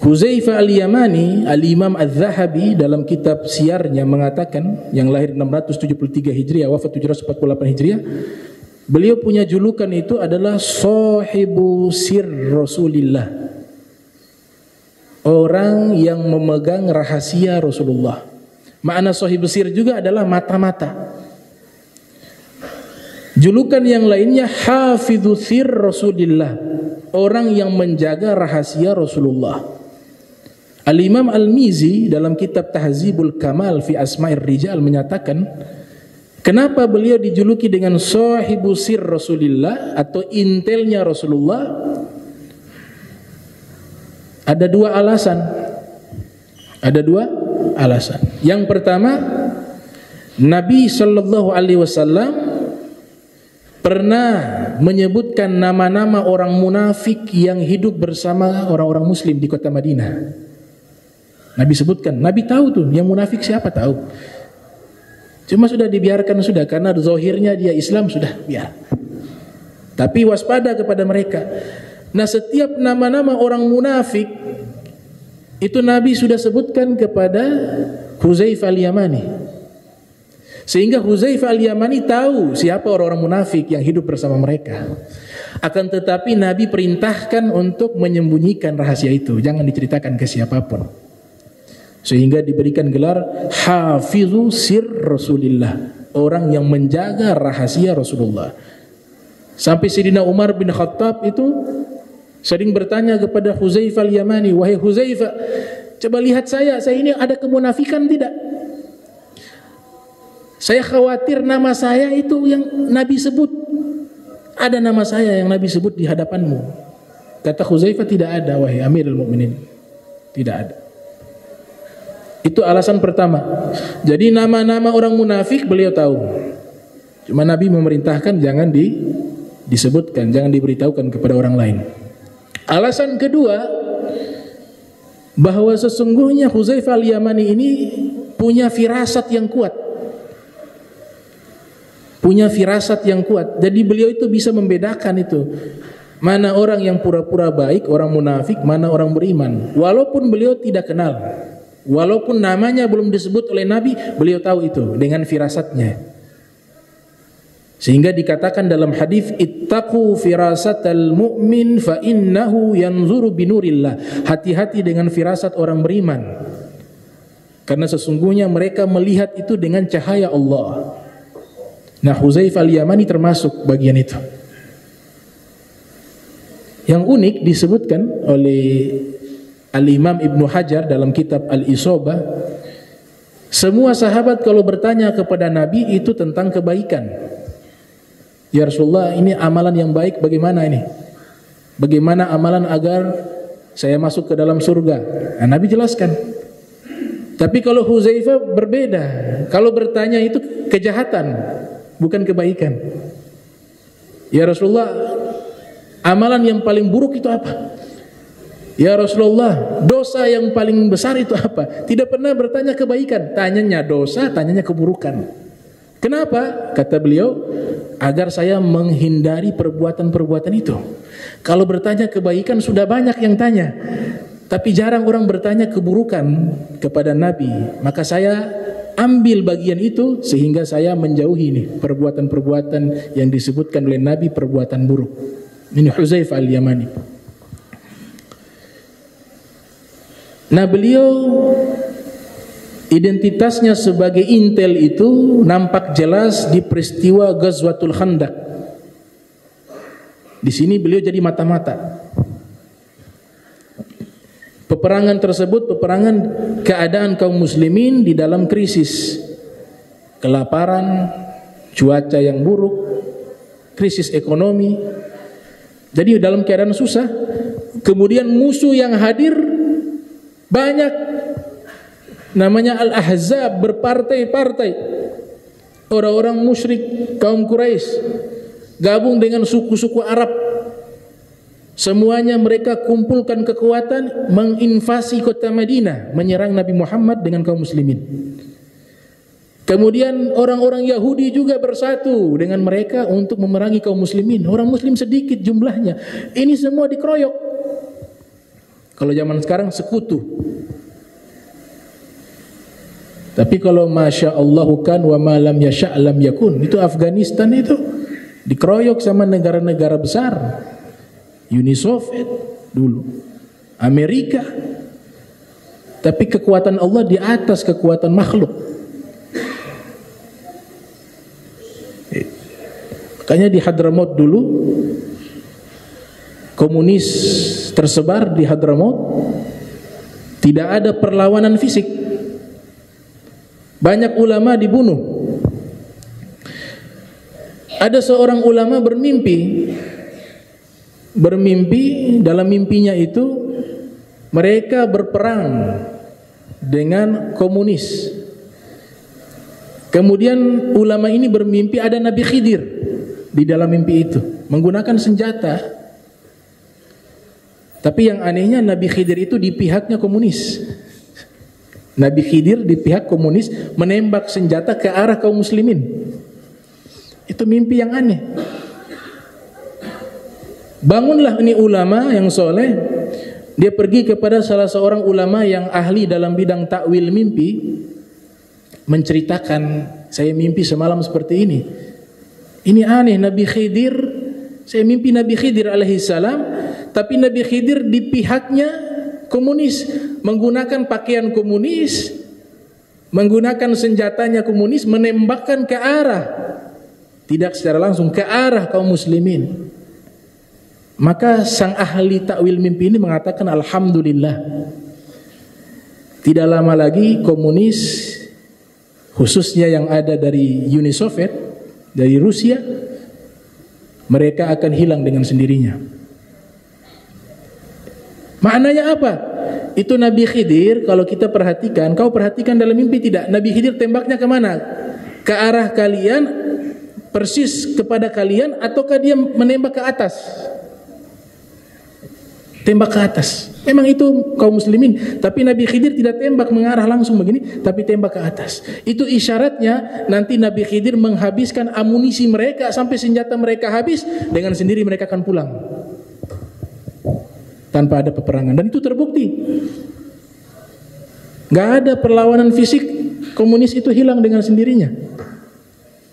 Huzaifah Al-Yamani, Al-Imam Al-Zahabi dalam kitab siarnya mengatakan, yang lahir 673 Hijriah, wafat 748 Hijriah, beliau punya julukan itu adalah Sahibu Sir Rasulillah. Orang yang memegang rahasia Rasulullah. Makna Sahibu Sir juga adalah mata-mata. Julukan yang lainnya Hafidhu Sir Rasulillah, orang yang menjaga rahasia Rasulullah. Al-Imam Al-Mizi dalam kitab Tahzibul Kamal fi Asma'ir Rijal menyatakan, kenapa beliau dijuluki dengan Sahibu Sir Rasulillah atau intelnya Rasulullah? Ada dua alasan. Ada dua alasan. Yang pertama, Nabi Shallallahu Alaihi Wasallam pernah menyebutkan nama-nama orang munafik yang hidup bersama orang-orang Muslim di kota Madinah. Nabi sebutkan. Nabi tahu tuh yang munafik siapa, tahu. Cuma sudah dibiarkan sudah, karena zahirnya dia Islam, sudah biar. Tapi waspada kepada mereka. Nah, setiap nama-nama orang munafik itu Nabi sudah sebutkan kepada Huzaifah Al-Yamani. Sehingga Huzaifah Al-Yamani tahu siapa orang-orang munafik yang hidup bersama mereka. Akan tetapi Nabi perintahkan untuk menyembunyikan rahasia itu, jangan diceritakan ke siapapun. Sehingga diberikan gelar Hafizu Sir Rasulillah, orang yang menjaga rahasia Rasulullah. Sampai Sayyidina Umar bin Khattab itu sering bertanya kepada Huzaifah Al-Yamani, "Wahai Huzaifah, coba lihat saya ini ada kemunafikan tidak? Saya khawatir nama saya itu yang Nabi sebut. Ada nama saya yang Nabi sebut di hadapanmu." Kata Huzaifah, "Tidak ada, wahai Amirul Mukminin. Tidak ada." Itu alasan pertama. Jadi nama-nama orang munafik beliau tahu. Cuma Nabi memerintahkan jangan disebutkan, jangan diberitahukan kepada orang lain. Alasan kedua, bahwa sesungguhnya Huzaifah Al-Yamani ini punya firasat yang kuat. Punya firasat yang kuat. Jadi beliau itu bisa membedakan itu. Mana orang yang pura-pura baik, orang munafik, mana orang beriman. Walaupun beliau tidak kenal. Walaupun namanya belum disebut oleh Nabi, beliau tahu itu dengan firasatnya. Sehingga dikatakan dalam hadis, ittaqu firasatal mu'min fa innahu yanzuru binurillah. Hati-hati dengan firasat orang beriman, karena sesungguhnya mereka melihat itu dengan cahaya Allah. Nah, Huzaifah Al-Yamani termasuk bagian itu. Yang unik disebutkan oleh Al-Imam Ibnu Hajar dalam kitab Al-Isobah, semua sahabat kalau bertanya kepada Nabi itu tentang kebaikan. "Ya Rasulullah, ini amalan yang baik bagaimana ini? Bagaimana amalan agar saya masuk ke dalam surga?" Nah, Nabi jelaskan. Tapi kalau Huzaifah berbeda. Kalau bertanya itu kejahatan, bukan kebaikan. "Ya Rasulullah, amalan yang paling buruk itu apa?" "Ya Rasulullah, dosa yang paling besar itu apa?" Tidak pernah bertanya kebaikan, tanyanya dosa, tanyanya keburukan. Kenapa? Kata beliau, agar saya menghindari perbuatan-perbuatan itu. Kalau bertanya kebaikan sudah banyak yang tanya, tapi jarang orang bertanya keburukan kepada Nabi. Maka saya ambil bagian itu sehingga saya menjauhi nih perbuatan-perbuatan yang disebutkan oleh Nabi perbuatan buruk. Ini Hudzaifah al-Yamani. Nah, beliau identitasnya sebagai intel itu nampak jelas di peristiwa Ghazwatul Khandaq. Di sini beliau jadi mata-mata. Peperangan tersebut peperangan keadaan kaum muslimin di dalam krisis, kelaparan, cuaca yang buruk, krisis ekonomi. Jadi dalam keadaan susah. Kemudian musuh yang hadir banyak, namanya Al-Ahzab, berpartai-partai. Orang-orang musyrik kaum Quraisy gabung dengan suku-suku Arab. Semuanya mereka kumpulkan kekuatan menginvasi kota Madinah, menyerang Nabi Muhammad dengan kaum muslimin. Kemudian orang-orang Yahudi juga bersatu dengan mereka untuk memerangi kaum muslimin. Orang muslim sedikit jumlahnya. Ini semua dikeroyok. Kalau zaman sekarang sekutu. Tapi kalau Masya Allahu kan wa ma lam yasha' lam yakun, itu Afghanistan itu dikeroyok sama negara-negara besar. Uni Soviet dulu, Amerika. Tapi kekuatan Allah di atas kekuatan makhluk. Makanya di Hadramaut dulu komunis tersebar di Hadramaut, tidak ada perlawanan fisik. Banyak ulama dibunuh. Ada seorang ulama bermimpi, dalam mimpinya itu mereka berperang dengan komunis. Kemudian ulama ini bermimpi ada Nabi Khidir di dalam mimpi itu menggunakan senjata. Tapi yang anehnya Nabi Khidir itu di pihaknya komunis. Nabi Khidir di pihak komunis menembak senjata ke arah kaum muslimin. Itu mimpi yang aneh. Bangunlah ini ulama yang soleh. Dia pergi kepada salah seorang ulama yang ahli dalam bidang takwil mimpi, menceritakan, saya mimpi semalam seperti ini. Ini aneh, Nabi Khidir, saya mimpi Nabi Khidir alaihissalam, tapi Nabi Khidir di pihaknya komunis, menggunakan pakaian komunis, menggunakan senjatanya komunis, menembakkan ke arah, tidak secara langsung, ke arah kaum muslimin. Maka sang ahli takwil mimpi ini mengatakan alhamdulillah. Tidak lama lagi komunis, khususnya yang ada dari Uni Soviet, dari Rusia, mereka akan hilang dengan sendirinya. Maknanya apa? Itu Nabi Khidir, kalau kita perhatikan, kau perhatikan dalam mimpi tidak? Nabi Khidir tembaknya kemana? Ke arah kalian, persis kepada kalian, ataukah dia menembak ke atas? Tembak ke atas. Memang itu kaum muslimin, tapi Nabi Khidir tidak tembak mengarah langsung begini, tapi tembak ke atas. Itu isyaratnya nanti Nabi Khidir menghabiskan amunisi mereka sampai senjata mereka habis, dengan sendiri mereka akan pulang tanpa ada peperangan. Dan itu terbukti. Gak ada perlawanan fisik, komunis itu hilang dengan sendirinya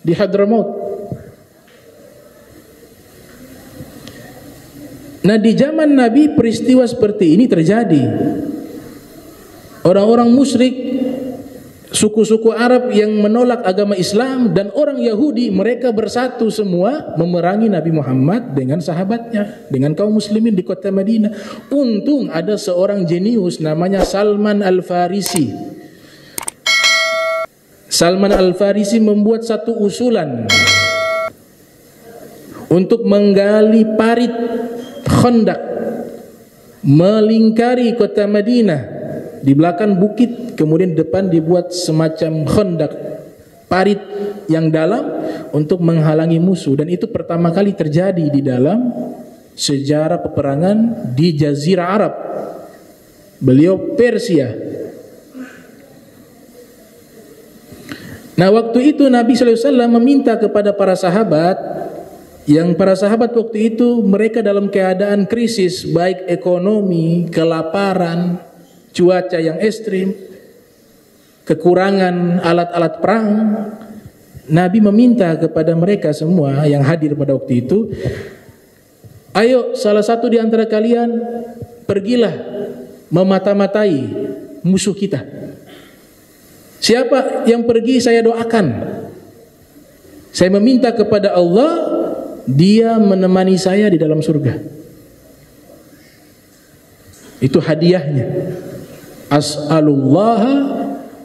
di Hadramaut. Nah, di zaman Nabi peristiwa seperti ini terjadi. Orang-orang musyrik, suku-suku Arab yang menolak agama Islam dan orang Yahudi, mereka bersatu semua memerangi Nabi Muhammad dengan sahabatnya, dengan kaum muslimin di kota Madinah. Untung ada seorang jenius namanya Salman Al-Farisi. Salman Al-Farisi membuat satu usulan untuk menggali parit Khandaq, melingkari kota Madinah. Di belakang bukit, kemudian depan dibuat semacam khandaq, parit yang dalam untuk menghalangi musuh. Dan itu pertama kali terjadi di dalam sejarah peperangan di Jazirah Arab. Beliau Persia. Nah, waktu itu Nabi SAW meminta kepada para sahabat, yang para sahabat waktu itu mereka dalam keadaan krisis, baik ekonomi, kelaparan, cuaca yang ekstrim. kekurangan alat-alat perang, Nabi meminta kepada mereka semua yang hadir pada waktu itu, ayo salah satu di antara kalian pergilah memata-matai musuh kita. Siapa yang pergi saya doakan. Saya meminta kepada Allah, dia menemani saya di dalam surga. Itu hadiahnya. As'alullaha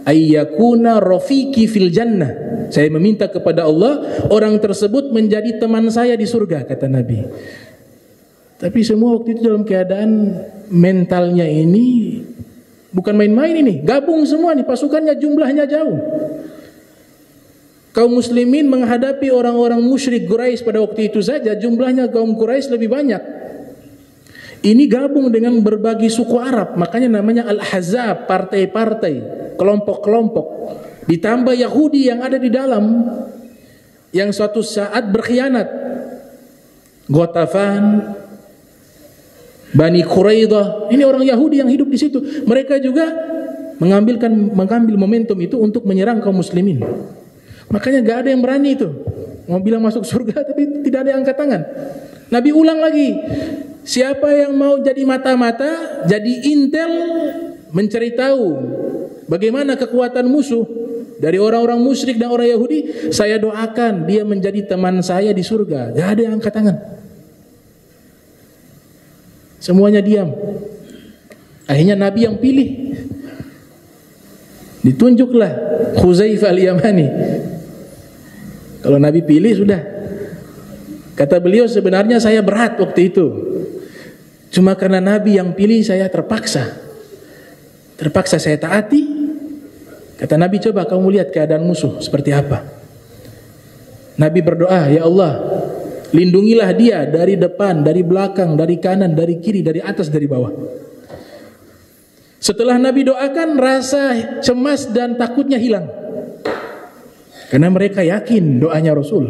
ayyakuna rafiqi fil jannah. Saya meminta kepada Allah, orang tersebut menjadi teman saya di surga, kata Nabi. Tapi semua waktu itu dalam keadaan mentalnya ini bukan main-main ini. Gabung semua nih, pasukannya jumlahnya jauh. Kaum muslimin menghadapi orang-orang musyrik Quraisy pada waktu itu saja, jumlahnya kaum Quraisy lebih banyak. Ini gabung dengan berbagai suku Arab, makanya namanya Al-Ahzab, partai-partai, kelompok-kelompok. Ditambah Yahudi yang ada di dalam, yang suatu saat berkhianat. Ghatafan, Bani Quraidah, ini orang Yahudi yang hidup di situ. Mereka juga mengambil momentum itu untuk menyerang kaum muslimin. Makanya gak ada yang berani itu. Mau bilang masuk surga tapi tidak ada yang angkat tangan. Nabi ulang lagi. Siapa yang mau jadi mata-mata, jadi intel, mencari tahu bagaimana kekuatan musuh dari orang-orang musyrik dan orang Yahudi, saya doakan dia menjadi teman saya di surga. Gak ada yang angkat tangan. Semuanya diam. Akhirnya Nabi yang pilih. Ditunjuklah Khuzaifah al-Yamani. Kalau Nabi pilih sudah. Kata beliau, sebenarnya saya berat waktu itu. Cuma karena Nabi yang pilih saya terpaksa. Terpaksa saya taati. Kata Nabi, coba kamu lihat keadaan musuh seperti apa. Nabi berdoa, ya Allah, lindungilah dia dari depan, dari belakang, dari kanan, dari kiri, dari atas, dari bawah. Setelah Nabi doakan, rasa cemas dan takutnya hilang. Karena mereka yakin doanya Rasul.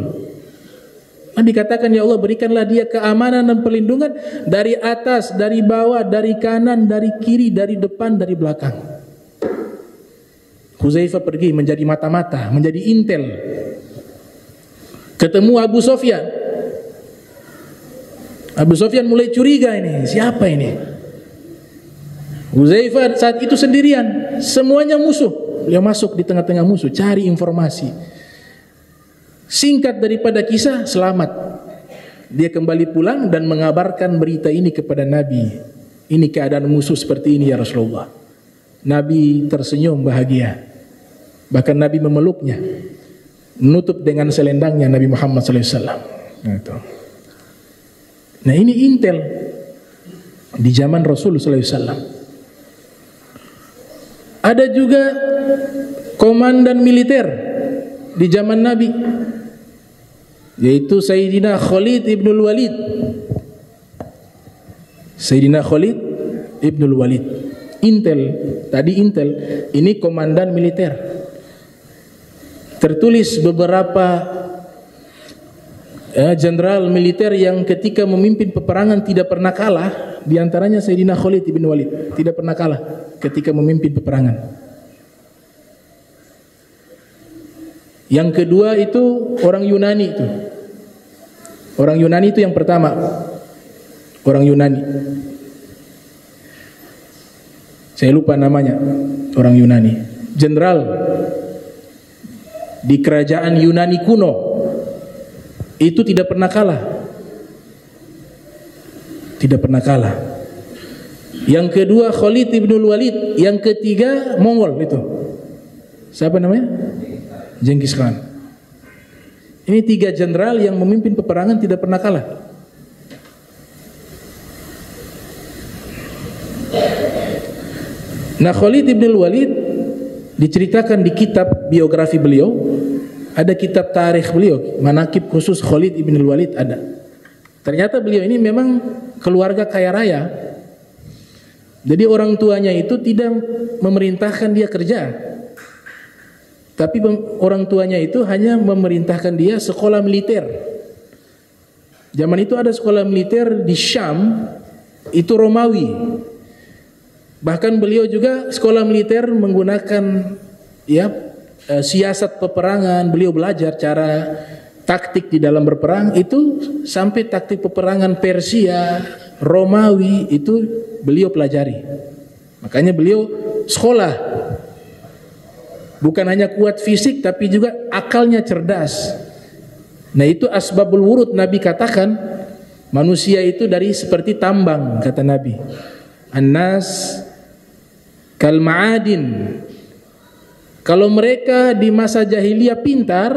Nabi katakan, ya Allah, berikanlah dia keamanan dan perlindungan dari atas, dari bawah, dari kanan, dari kiri, dari depan, dari belakang. Huzaifah pergi menjadi mata-mata, menjadi intel. Ketemu Abu Sufyan. Abu Sufyan mulai curiga, ini siapa ini? Huzaifah saat itu sendirian, semuanya musuh. Dia masuk di tengah-tengah musuh, cari informasi. Singkat daripada kisah, selamat. Dia kembali pulang dan mengabarkan berita ini kepada Nabi. Ini keadaan musuh seperti ini ya Rasulullah. Nabi tersenyum bahagia. Bahkan Nabi memeluknya, menutup dengan selendangnya Nabi Muhammad SAW. Nah ini intel di zaman Rasulullah SAW. Ada juga komandan militer di zaman Nabi, yaitu Sayyidina Khalid ibnul Walid. Sayyidina Khalid ibnul Walid, intel, tadi intel, ini komandan militer. Tertulis beberapa jenderal militer yang ketika memimpin peperangan tidak pernah kalah. Di antaranya Sayyidina Khalid ibn Walid, tidak pernah kalah ketika memimpin peperangan. Yang kedua itu orang Yunani itu. Orang Yunani itu yang pertama. Orang Yunani. Saya lupa namanya. Orang Yunani. Jenderal di kerajaan Yunani kuno. Itu tidak pernah kalah. Tidak pernah kalah. Yang kedua Khalid ibnul Walid. Yang ketiga Mongol itu. Siapa namanya? Genghis Khan. Ini 3 jenderal yang memimpin peperangan tidak pernah kalah. Nah Khalid ibnul Walid diceritakan di kitab biografi beliau. Ada kitab tarikh beliau, manaqib khusus Khalid ibnul Walid ada. Ternyata beliau ini memang keluarga kaya raya. Jadi orang tuanya itu tidak memerintahkan dia kerja. Tapi orang tuanya itu hanya memerintahkan dia sekolah militer. Zaman itu ada sekolah militer di Syam, itu Romawi. Bahkan beliau juga sekolah militer menggunakan siasat peperangan, beliau belajar cara taktik di dalam berperang itu sampai taktik peperangan Persia, Romawi itu beliau pelajari. Makanya beliau sekolah. Bukan hanya kuat fisik tapi juga akalnya cerdas. Nah itu asbabul wurud, Nabi katakan manusia itu dari seperti tambang, kata Nabi. An-nas kal ma'adin. Kalau mereka di masa jahiliyah pintar,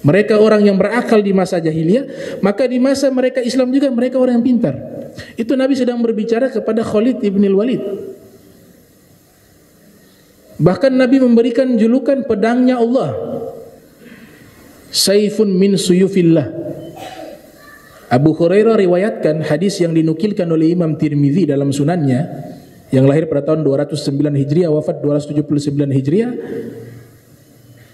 mereka orang yang berakal di masa jahiliyah, maka di masa mereka Islam juga mereka orang yang pintar. Itu Nabi sedang berbicara kepada Khalid ibn al-Walid. Bahkan Nabi memberikan julukan pedangnya Allah, Saifun min suyufillah. Abu Hurairah riwayatkan hadis yang dinukilkan oleh Imam Tirmizi dalam sunannya, yang lahir pada tahun 209 Hijriah, wafat 279 Hijriah.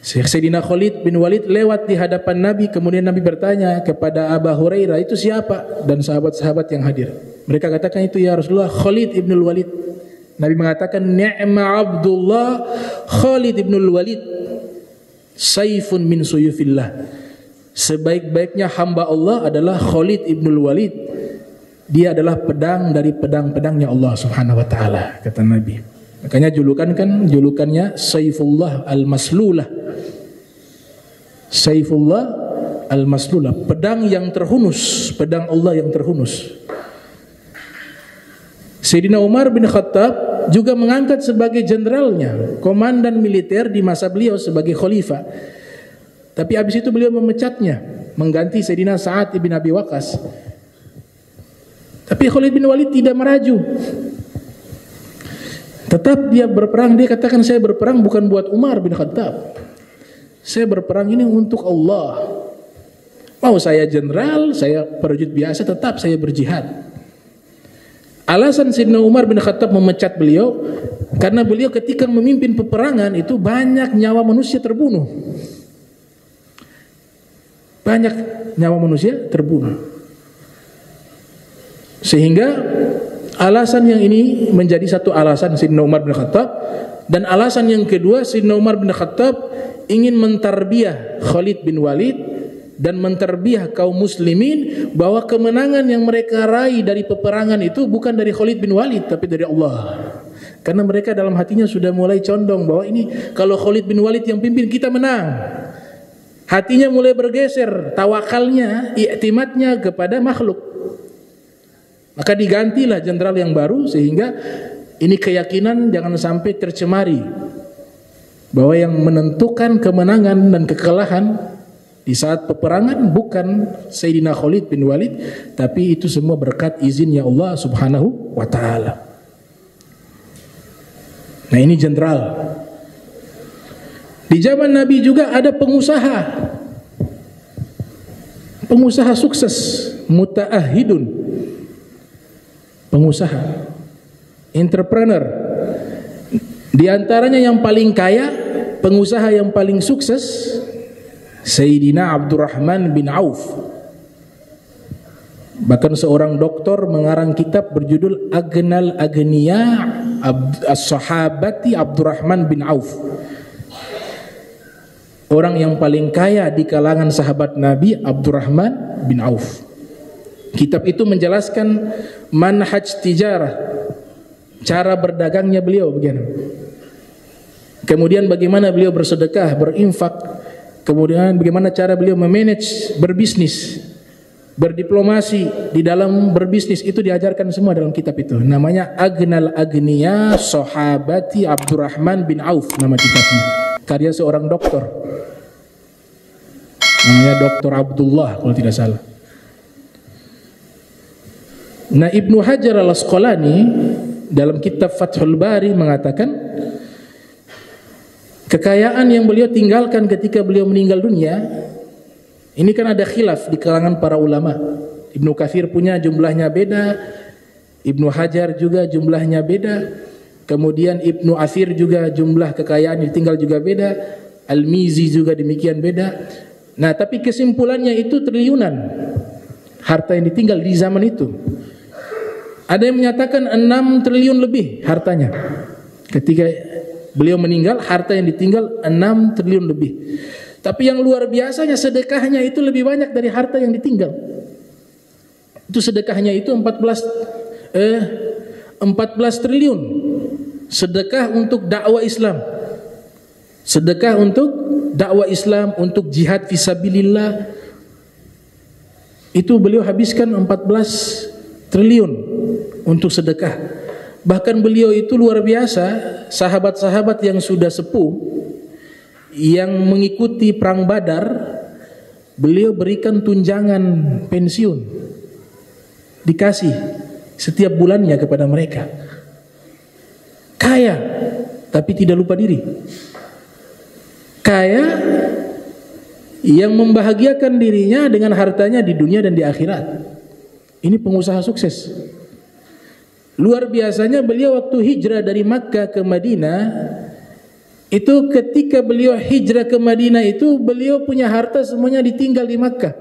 Sayyidina Khalid bin Walid lewat di hadapan Nabi, kemudian Nabi bertanya kepada Abu Hurairah, itu siapa? Dan sahabat-sahabat yang hadir. Mereka katakan, itu ya Rasulullah, Khalid ibn Walid. Nabi mengatakan, ni'ma Abdullah Khalid ibn Walid, saifun min suyufillah. Sebaik-baiknya hamba Allah adalah Khalid ibn Walid. Dia adalah pedang dari pedang-pedangnya Allah Subhanahu wa taala, kata Nabi. Makanya julukannya Saifullah al-Maslulah. Saifullah al-Maslulah, pedang yang terhunus, pedang Allah yang terhunus. Sayyidina Umar bin Khattab juga mengangkat sebagai jenderalnya, komandan militer di masa beliau sebagai khalifah. Tapi habis itu beliau memecatnya, mengganti Sayyidina Sa'ad bin Abi Waqqas. Tapi Khalid bin Walid tidak meraju. Tetap dia berperang. Dia katakan, saya berperang bukan buat Umar bin Khattab. Saya berperang ini untuk Allah. Mau saya jenderal, saya prajurit biasa, tetap saya berjihad. Alasan Sayyidina Umar bin Khattab memecat beliau, karena beliau ketika memimpin peperangan itu banyak nyawa manusia terbunuh. Banyak nyawa manusia terbunuh. Sehingga alasan yang ini menjadi satu alasan Sayyidina Umar bin Khattab. Dan alasan yang kedua, Sayyidina Umar bin Khattab ingin mentarbiyah Khalid bin Walid dan mentarbiyah kaum muslimin bahwa kemenangan yang mereka raih dari peperangan itu bukan dari Khalid bin Walid tapi dari Allah. Karena mereka dalam hatinya sudah mulai condong bahwa ini kalau Khalid bin Walid yang pimpin kita menang. Hatinya mulai bergeser, tawakalnya, iktimatnya kepada makhluk. Maka digantilah jenderal yang baru, sehingga ini keyakinan jangan sampai tercemari bahwa yang menentukan kemenangan dan kekalahan di saat peperangan bukan Sayyidina Khalid bin Walid, tapi itu semua berkat izinnya Allah Subhanahu wa taala. Nah, ini jenderal. Di zaman Nabi juga ada pengusaha. Pengusaha sukses, muta'ahidun. Pengusaha, entrepreneur. Di antaranya yang paling kaya, pengusaha yang paling sukses, Sayyidina Abdurrahman bin Auf. Bahkan seorang doktor mengarang kitab berjudul Aghnal Aghniya As-Sahabati Abdurrahman bin Auf. Orang yang paling kaya di kalangan sahabat Nabi, Abdurrahman bin Auf. Kitab itu menjelaskan manhaj tijarah, cara berdagangnya beliau begini. Kemudian bagaimana beliau bersedekah, berinfak. Kemudian bagaimana cara beliau memanage berbisnis, berdiplomasi di dalam berbisnis, itu diajarkan semua dalam kitab itu. Namanya Aghnal Aghniya Sahabati Abdurrahman bin Auf, nama kitabnya. Karya seorang doktor, namanya Dr. Abdullah kalau tidak salah. Nah, Ibnu Hajar al-Asqalani dalam kitab Fathul Bari mengatakan kekayaan yang beliau tinggalkan ketika beliau meninggal dunia, ini kan ada khilaf di kalangan para ulama. Ibnu Katsir punya jumlahnya beda, Ibnu Hajar juga jumlahnya beda, kemudian Ibnu Athir juga jumlah kekayaan yang ditinggal juga beda, Al-Mizi juga demikian beda. Nah, tapi kesimpulannya itu triliunan harta yang ditinggal di zaman itu. Ada yang menyatakan 6 triliun lebih hartanya ketika Beliau meninggal, harta yang ditinggal 6 triliun lebih. Tapi yang luar biasanya sedekahnya itu lebih banyak dari harta yang ditinggal. Itu sedekahnya itu 14 triliun. Sedekah untuk dakwah Islam. Sedekah untuk dakwah Islam, untuk jihad fisabilillah. Itu beliau habiskan 14 triliun untuk sedekah. Bahkan beliau itu luar biasa, sahabat-sahabat yang sudah sepuh yang mengikuti perang Badar, beliau berikan tunjangan pensiun, dikasih setiap bulannya kepada mereka. Kaya tapi tidak lupa diri. Kaya yang membahagiakan dirinya dengan hartanya di dunia dan di akhirat. Ini pengusaha sukses. Luar biasanya beliau waktu hijrah dari Makkah ke Madinah, itu ketika beliau hijrah ke Madinah itu beliau punya harta semuanya ditinggal di Makkah.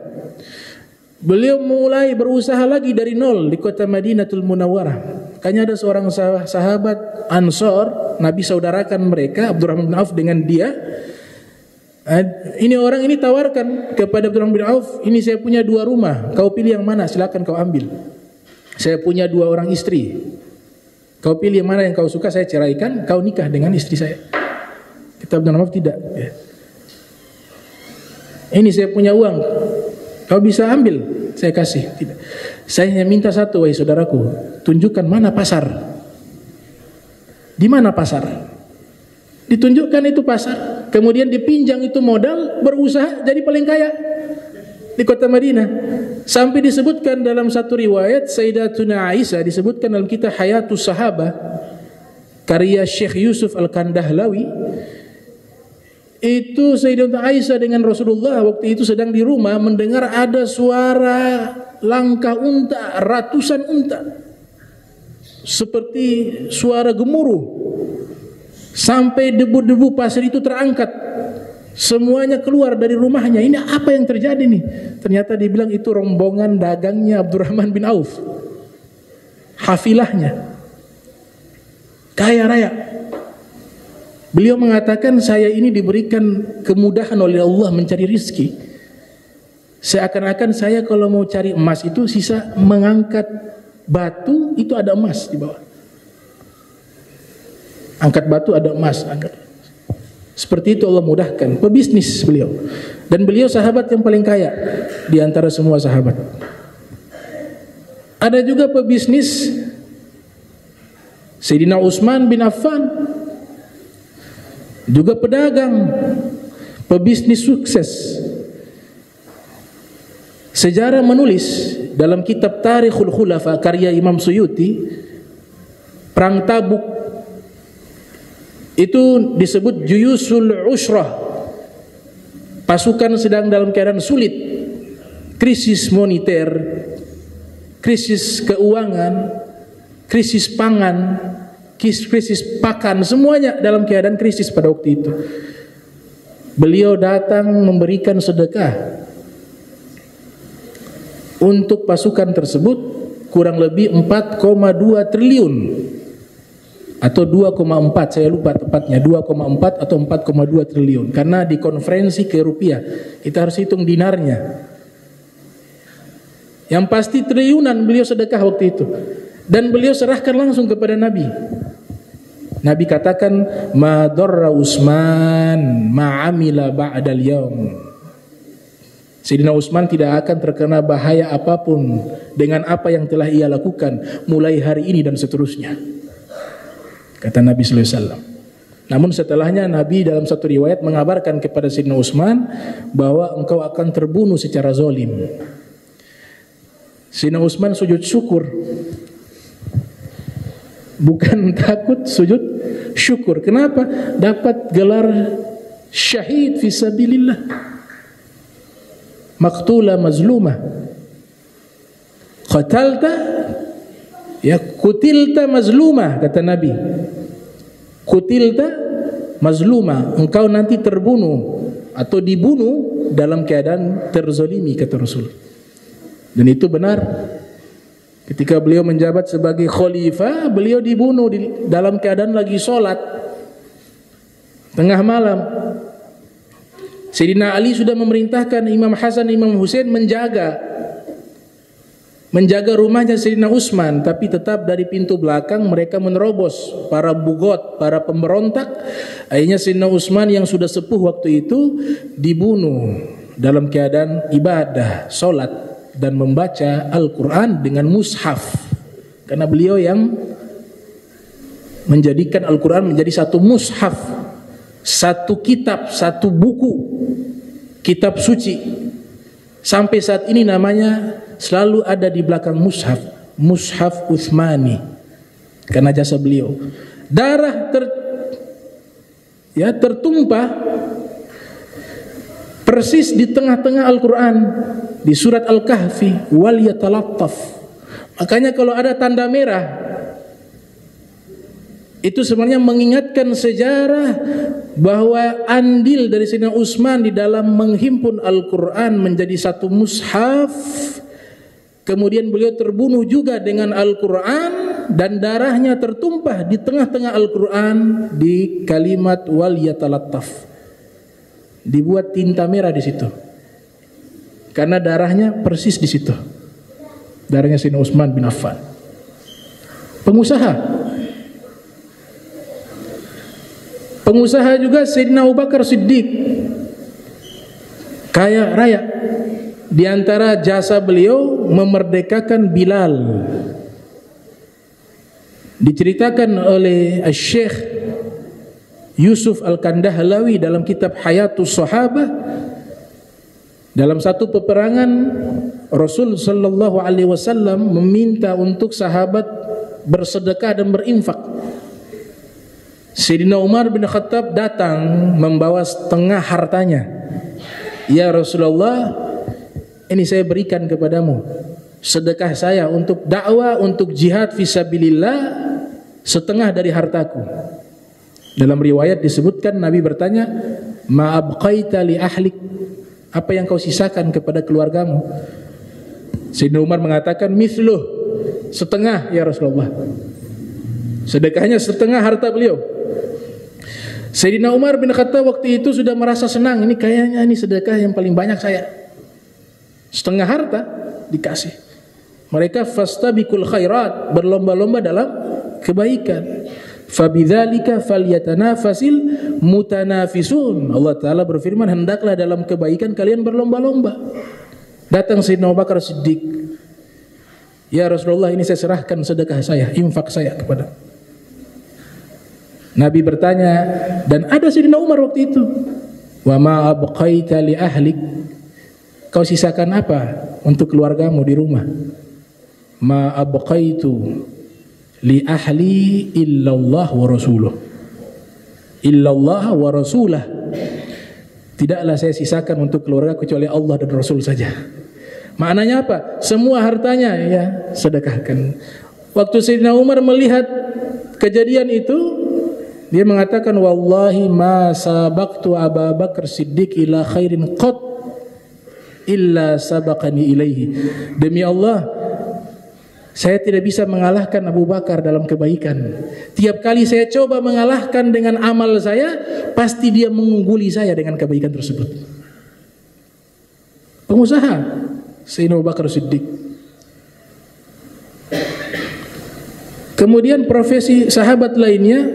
Beliau mulai berusaha lagi dari nol di kota Madinatul Munawwarah. Makanya ada seorang sahabat Ansor, Nabi saudarakan mereka, Abdurrahman bin Auf dengan dia. Ini orang ini tawarkan kepada Abdurrahman bin Auf, ini saya punya 2 rumah, kau pilih yang mana, silakan kau ambil. Saya punya 2 orang istri, kau pilih yang mana yang kau suka, saya ceraikan, kau nikah dengan istri saya. Kata Abdurrahman bin Auf, tidak. Ini saya punya uang, kau bisa ambil, saya kasih. Tidak. Saya hanya minta satu, wahai saudaraku, tunjukkan mana pasar. Di mana pasar? Ditunjukkan itu pasar. Kemudian dipinjam itu modal, berusaha jadi paling kaya di kota Madinah. Sampai disebutkan dalam satu riwayat, Sayyidatuna Aisyah disebutkan dalam kitab Hayatus Sahabah karya Syekh Yusuf Al-Kandahlawi. Itu Sayyidatuna Aisyah dengan Rasulullah waktu itu sedang di rumah mendengar ada suara langkah unta, ratusan unta, seperti suara gemuruh, sampai debu-debu pasir itu terangkat, semuanya keluar dari rumahnya. Ini apa yang terjadi nih? Ternyata dibilang itu rombongan dagangnya Abdurrahman bin Auf, hafilahnya, kaya raya. Beliau mengatakan, saya ini diberikan kemudahan oleh Allah mencari rizki. Seakan-akan saya kalau mau cari emas itu sisa mengangkat batu, itu ada emas di bawah. Angkat batu ada emas, angkat. Seperti itu Allah mudahkan. Pebisnis beliau. Dan beliau sahabat yang paling kaya di antara semua sahabat. Ada juga pebisnis Sayyidina Utsman bin Affan, juga pedagang, pebisnis sukses. Sejarah menulis dalam kitab Tarikhul Khulafa karya Imam Suyuti, perang Tabuk itu disebut Juyusul Usrah. Pasukan sedang dalam keadaan sulit, krisis moneter, krisis keuangan, krisis pangan, krisis pakan, semuanya dalam keadaan krisis pada waktu itu. Beliau datang memberikan sedekah untuk pasukan tersebut kurang lebih 4,2 triliun atau 2,4, saya lupa tepatnya, 2,4 atau 4,2 triliun karena dikonversi ke rupiah kita harus hitung dinarnya. Yang pasti triliunan beliau sedekah waktu itu, dan beliau serahkan langsung kepada Nabi. Nabi katakan, ma darra Utsman ma amila ba'dal yaum. Sayyidina Utsman tidak akan terkena bahaya apapun dengan apa yang telah ia lakukan mulai hari ini dan seterusnya, kata Nabi sallallahu alaihi wasallam. Namun setelahnya Nabi dalam satu riwayat mengabarkan kepada Sayyidina Utsman bahwa engkau akan terbunuh secara zalim. Sayyidina Utsman sujud syukur, bukan takut, sujud syukur. Kenapa? Dapat gelar syahid fisabilillah, maqtula mazlumah. Qatalta ya kutilta mazlumah, kata Nabi. Kutilta mazlumah, engkau nanti terbunuh atau dibunuh dalam keadaan terzalimi, kata Rasul. Dan itu benar. Ketika beliau menjabat sebagai khalifah, beliau dibunuh dalam keadaan lagi sholat. tengah malam. Sayyidina Ali sudah memerintahkan Imam Hasan, Imam Husain menjaga rumahnya Sayyidina Utsman, tapi tetap dari pintu belakang mereka menerobos, para bugot, para pemberontak. Akhirnya Sayyidina Utsman yang sudah sepuh waktu itu dibunuh dalam keadaan ibadah, salat dan membaca Al-Quran dengan mushaf, karena beliau yang menjadikan Al-Quran menjadi satu mushaf, satu kitab, satu buku, kitab suci. Sampai saat ini namanya selalu ada di belakang mushaf, mushaf Utsmani, karena jasa beliau. Darah tertumpah persis di tengah-tengah Al-Quran, di surat Al-Kahfi, wal yatalattaf. Makanya kalau ada tanda merah, itu sebenarnya mengingatkan sejarah bahwa andil dari Sayyidina Utsman di dalam menghimpun Al-Quran menjadi satu mushaf. Kemudian beliau terbunuh juga dengan Al-Quran, dan darahnya tertumpah di tengah-tengah Al-Quran di kalimat wal yatalattaf. Dibuat tinta merah di situ, karena darahnya persis di situ. Darahnya Sayyidina Utsman bin Affan, pengusaha juga Sayyidina Abu Bakar Siddiq, kaya raya. Di antara jasa beliau memerdekakan Bilal. Diceritakan oleh Syekh Yusuf Al-Kandahlawi dalam kitab Hayatus Sahabah, dalam satu peperangan Rasul sallallahu alaihi wasallam meminta untuk sahabat bersedekah dan berinfak. Sayyidina Umar bin Khattab datang membawa setengah hartanya. Ya Rasulullah, ini saya berikan kepadamu, sedekah saya untuk dakwah, untuk jihad fisabilillah, setengah dari hartaku. Dalam riwayat disebutkan Nabi bertanya, ma abqaita li ahlik, apa yang kau sisakan kepada keluargamu? Sayyidina Umar mengatakan, mithluh, setengah ya Rasulullah. Sedekahnya setengah harta beliau. Sayyidina Umar bin Khattab waktu itu sudah merasa senang, ini kayaknya ini sedekah yang paling banyak saya. Setengah harta dikasih. Mereka fastabiqul khairat, berlomba-lomba dalam kebaikan. Fabidzalika falyatanafasil mutanafisun. Allah Ta'ala berfirman, hendaklah dalam kebaikan kalian berlomba-lomba. Datang Sayyidina Abu Bakar Siddiq, ya Rasulullah, ini saya serahkan sedekah saya, infak saya kepada. Nabi bertanya, dan ada Sayyidina Umar waktu itu, wa ma abqaita li ahlik, kau sisakan apa untuk keluargamu di rumah? Ma abqaitu li ahli illallah wa rasuluh. Illallah wa rasulah. Tidaklah saya sisakan untuk keluarga kecuali Allah dan Rasul saja. Maknanya apa? Semua hartanya ya sedekahkan. Waktu Sayyidina Umar melihat kejadian itu, dia mengatakan, wallahi ma sabaqtu Abu Bakar Siddiq ila khairin qat illa sabaqani ilaihi. Demi Allah, saya tidak bisa mengalahkan Abu Bakar dalam kebaikan. Tiap kali saya coba mengalahkan dengan amal saya, pasti dia mengungguli saya dengan kebaikan tersebut. Pengusaha Sayyidina Abu Bakar Siddiq. Kemudian profesi sahabat lainnya,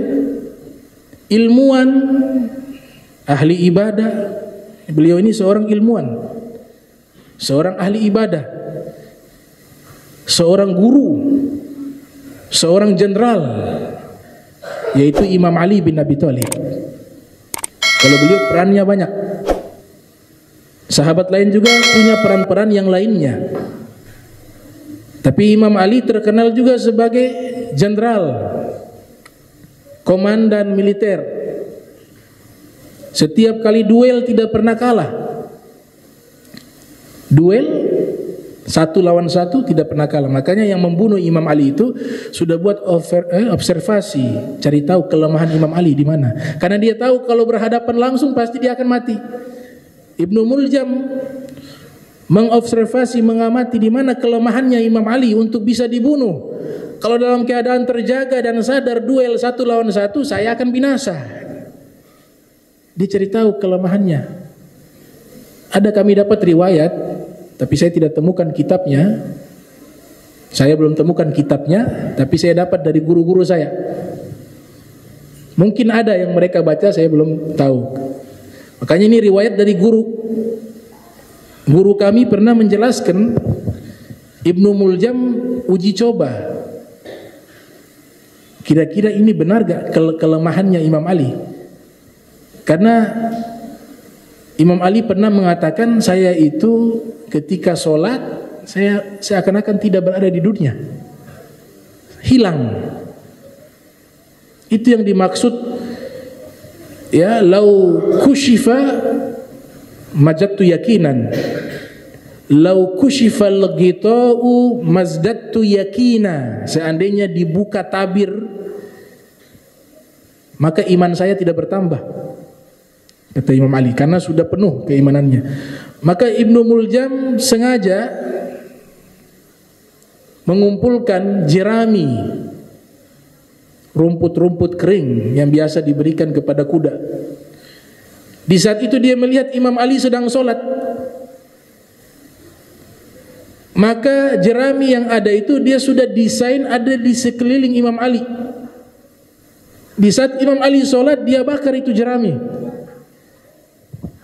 ilmuwan, ahli ibadah. Beliau ini seorang ilmuwan, seorang ahli ibadah, seorang guru, seorang jenderal, yaitu Imam Ali bin Abi Thalib. Kalau beliau perannya banyak. Sahabat lain juga punya peran-peran yang lainnya. Tapi Imam Ali terkenal juga sebagai jenderal, komandan militer. Setiap kali duel tidak pernah kalah. Duel 1 lawan 1 tidak pernah kalah. Makanya yang membunuh Imam Ali itu sudah buat observasi, cari tahu kelemahan Imam Ali di mana. Karena dia tahu kalau berhadapan langsung pasti dia akan mati. Ibnu Muljam mengobservasi, mengamati di mana kelemahannya Imam Ali untuk bisa dibunuh. Kalau dalam keadaan terjaga dan sadar duel 1 lawan 1, saya akan binasa. Dia cari tahu kelemahannya. Ada kami dapat riwayat, tapi saya tidak temukan kitabnya. Saya belum temukan kitabnya, tapi saya dapat dari guru-guru saya. Mungkin ada yang mereka baca, saya belum tahu. Makanya ini riwayat dari guru. Guru kami pernah menjelaskan Ibnu Muljam uji coba. Kira-kira ini benar gak kelemahannya Imam Ali? Karena Imam Ali pernah mengatakan, saya itu ketika sholat, saya seakan-akan tidak berada di dunia. Hilang. Itu yang dimaksud, ya, lau kushifa majattu yakinan, lau kushifa al-ghita'u mazdattu yakina. Seandainya dibuka tabir, maka iman saya tidak bertambah, kata Imam Ali, karena sudah penuh keimanannya. Maka Ibnu Muljam sengaja mengumpulkan jerami, rumput-rumput kering yang biasa diberikan kepada kuda. Di saat itu dia melihat Imam Ali sedang sholat. Maka jerami yang ada itu dia sudah desain ada di sekeliling Imam Ali. Di saat Imam Ali sholat, dia bakar itu jerami.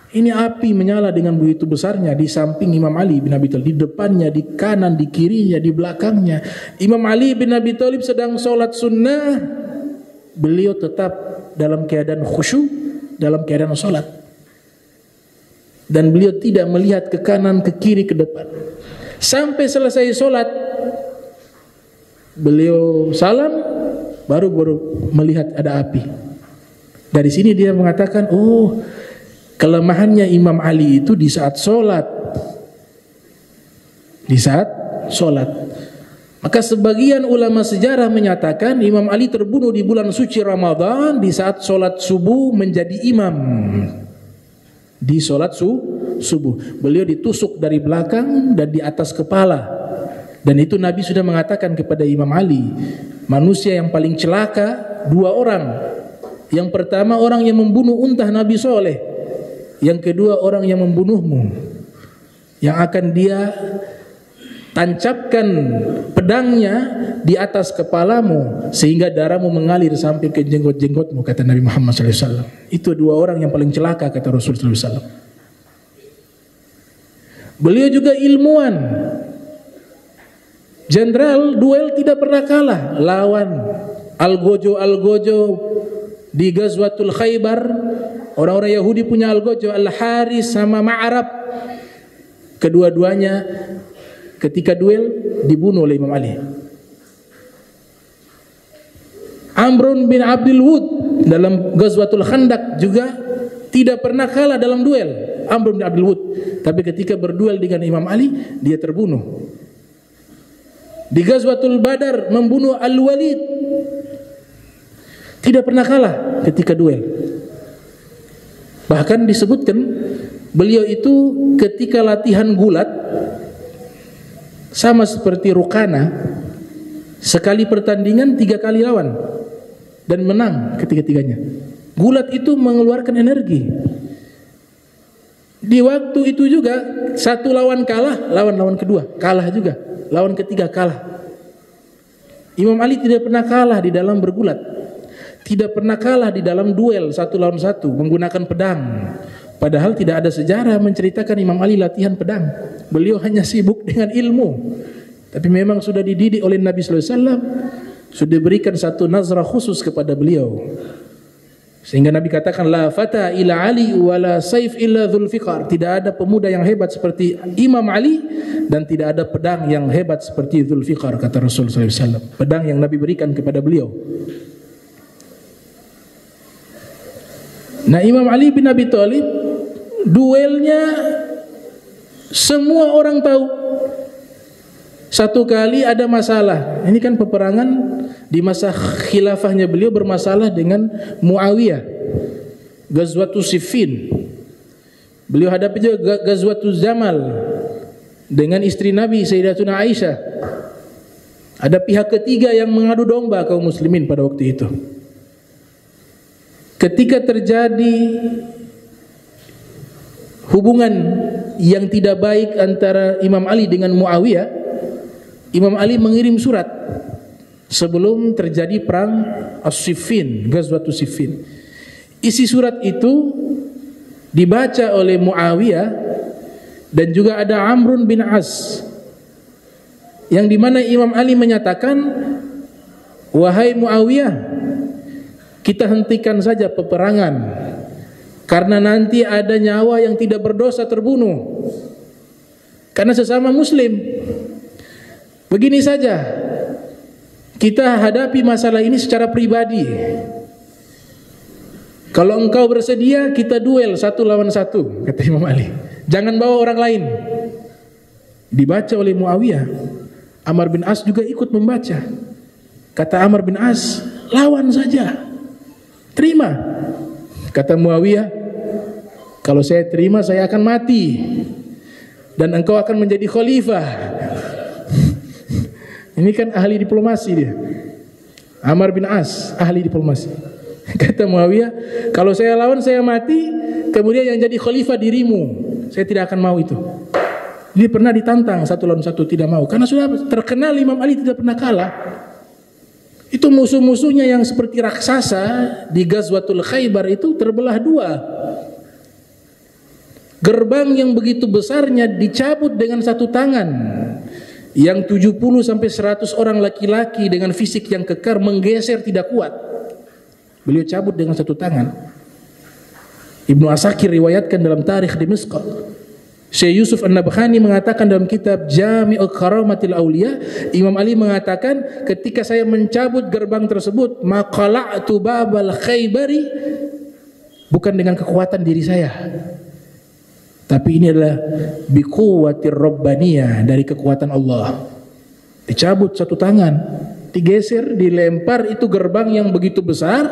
Ini api menyala dengan begitu besarnya di samping Imam Ali bin Abi Thalib, di depannya, di kanan, di kirinya, di belakangnya. Imam Ali bin Abi Thalib sedang sholat sunnah, beliau tetap dalam keadaan khusyuk, dalam keadaan sholat. Dan beliau tidak melihat ke kanan, ke kiri, ke depan. Sampai selesai sholat, beliau salam, baru melihat ada api. Dari sini dia mengatakan, oh, kelemahannya Imam Ali itu di saat sholat. Di saat sholat. Maka sebagian ulama sejarah menyatakan Imam Ali terbunuh di bulan suci Ramadan di saat sholat subuh menjadi imam. Di sholat subuh. Beliau ditusuk dari belakang dan di atas kepala. Dan itu Nabi sudah mengatakan kepada Imam Ali, manusia yang paling celaka dua orang. Yang pertama orang yang membunuh untah Nabi Soleh. Yang kedua orang yang membunuhmu, yang akan dia tancapkan pedangnya di atas kepalamu sehingga darahmu mengalir sampai ke jenggot-jenggotmu, kata Nabi Muhammad SAW. Itu dua orang yang paling celaka, kata Rasulullah SAW. Beliau juga ilmuwan, jenderal, duel tidak pernah kalah lawan Algojo di Ghazwatul Khaybar. Orang-orang Yahudi punya algojo, Al-Haris sama Ma'arab. Kedua-duanya ketika duel dibunuh oleh Imam Ali. Amrun bin Abdul Wud dalam Ghazwatul Khandaq juga tidak pernah kalah dalam duel. Amrun bin Abdul Wud. Tapi ketika berduel dengan Imam Ali, dia terbunuh. Di Ghazwatul Badar membunuh Al-Walid. Tidak pernah kalah ketika duel. Bahkan disebutkan beliau itu ketika latihan gulat sama seperti Rukana, sekali pertandingan 3 kali lawan dan menang ketiga-tiganya. Gulat itu mengeluarkan energi. Di waktu itu juga satu lawan kalah, lawan kedua kalah juga, lawan ketiga kalah. Imam Ali tidak pernah kalah di dalam bergulat. Tidak pernah kalah di dalam duel 1 lawan 1 menggunakan pedang. Padahal tidak ada sejarah menceritakan Imam Ali latihan pedang. Beliau hanya sibuk dengan ilmu. Tapi memang sudah dididik oleh Nabi sallallahu alaihi wasallam, sudah berikan satu nazrah khusus kepada beliau. Sehingga Nabi katakan, la fata ila Ali wa la saif illa Dzulfiqar. Tidak ada pemuda yang hebat seperti Imam Ali dan tidak ada pedang yang hebat seperti Dzulfiqar, kata Rasul sallallahu alaihi wasallam. Pedang yang Nabi berikan kepada beliau. Nah, Imam Ali bin Abi Thalib duelnya semua orang tahu. Satu kali ada masalah. Ini kan peperangan di masa khilafahnya beliau bermasalah dengan Muawiyah. Ghazwatul Siffin. Beliau hadapi juga Ghazwatul Zamal dengan istri Nabi Sayyidatuna Aisyah. Ada pihak ketiga yang mengadu domba kaum muslimin pada waktu itu. Ketika terjadi hubungan yang tidak baik antara Imam Ali dengan Muawiyah, Imam Ali mengirim surat sebelum terjadi perang As-Siffin, Ghazwatus Siffin. Isi surat itu dibaca oleh Muawiyah dan juga ada Amrun bin As, yang dimana Imam Ali menyatakan, wahai Muawiyah, kita hentikan saja peperangan karena nanti ada nyawa yang tidak berdosa terbunuh karena sesama muslim. Begini saja, kita hadapi masalah ini secara pribadi. Kalau engkau bersedia, kita duel 1 lawan 1, kata Imam Ali. Jangan bawa orang lain. Dibaca oleh Muawiyah. Amr bin As juga ikut membaca. Kata Amr bin As, lawan saja, terima. Kata Muawiyah, kalau saya terima saya akan mati dan engkau akan menjadi khalifah. Ini kan ahli diplomasi dia. Amr bin As ahli diplomasi. Kata Muawiyah, kalau saya lawan saya mati, kemudian yang jadi khalifah dirimu. Saya tidak akan mau itu. Dia pernah ditantang 1 lawan 1, tidak mau. Karena sudah terkenal Imam Ali tidak pernah kalah. Itu musuh-musuhnya yang seperti raksasa di Ghazwatul Khaybar itu terbelah 2. Gerbang yang begitu besarnya dicabut dengan 1 tangan. Yang 70 sampai 100 orang laki-laki dengan fisik yang kekar menggeser tidak kuat. Beliau cabut dengan 1 tangan. Ibnu Asakir riwayatkan dalam Tarikh Dimashq. Syekh Yusuf An-Nabhani mengatakan dalam kitab Jami'ul Karamatil Auliya, Imam Ali mengatakan, ketika saya mencabut gerbang tersebut, maqala'tu babal Khaybari, bukan dengan kekuatan diri saya, tapi ini adalah biquwwatir rabbaniyah, dari kekuatan Allah. Dicabut 1 tangan, digeser, dilempar, itu gerbang yang begitu besar.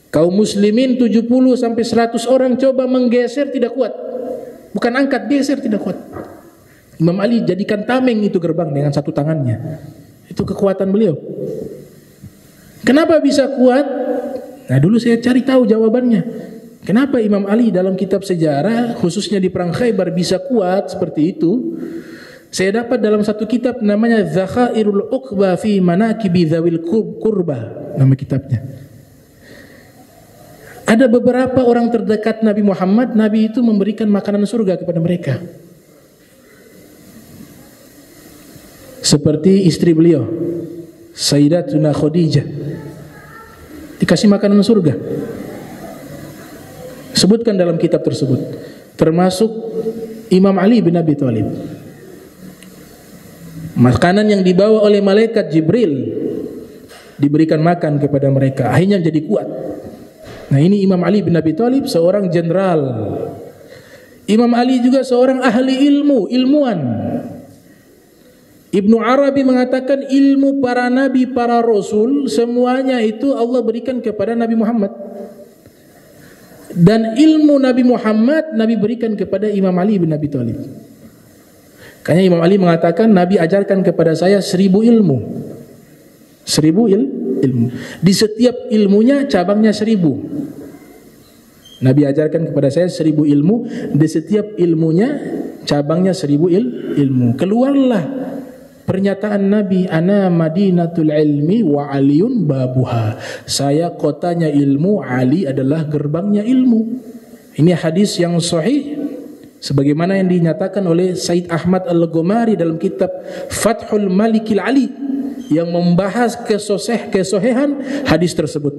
Kaum muslimin 70 sampai 100 orang coba menggeser, tidak kuat. Bukan angkat, geser, tidak kuat. Imam Ali jadikan tameng itu gerbang dengan 1 tangannya. Itu kekuatan beliau. Kenapa bisa kuat? Nah, dulu saya cari tahu jawabannya. Kenapa Imam Ali dalam kitab sejarah, khususnya di perang Khaybar, bisa kuat seperti itu? Saya dapat dalam satu kitab namanya Zakhairul Uqba fi Manaqibi Dzawil Qurba, nama kitabnya. Ada beberapa orang terdekat Nabi Muhammad, Nabi itu memberikan makanan surga kepada mereka. Seperti istri beliau, Sayyidatuna Khadijah, dikasih makanan surga. Sebutkan dalam kitab tersebut, termasuk Imam Ali bin Abi Thalib. Makanan yang dibawa oleh malaikat Jibril diberikan makan kepada mereka, akhirnya menjadi kuat. Nah, ini Imam Ali bin Abi Thalib, seorang jenderal. Imam Ali juga seorang ahli ilmu, ilmuwan. Ibnu Arabi mengatakan ilmu para nabi, para rasul, semuanya itu Allah berikan kepada Nabi Muhammad. Dan ilmu Nabi Muhammad Nabi berikan kepada Imam Ali bin Abi Thalib. Karena Imam Ali mengatakan, Nabi ajarkan kepada saya 1000 ilmu. 1000 ilmu. Di setiap ilmunya cabangnya 1000. Nabi ajarkan kepada saya 1000 ilmu. Di setiap ilmunya cabangnya 1000 ilmu. Keluarlah pernyataan Nabi, ana madinatul ilmi wa aliyun babuha. Saya kotanya ilmu, Ali adalah gerbangnya ilmu. Ini hadis yang sahih, sebagaimana yang dinyatakan oleh Said Ahmad Al-Ghomari dalam kitab Fathul Malikil Ali, yang membahas kesohihan hadis tersebut.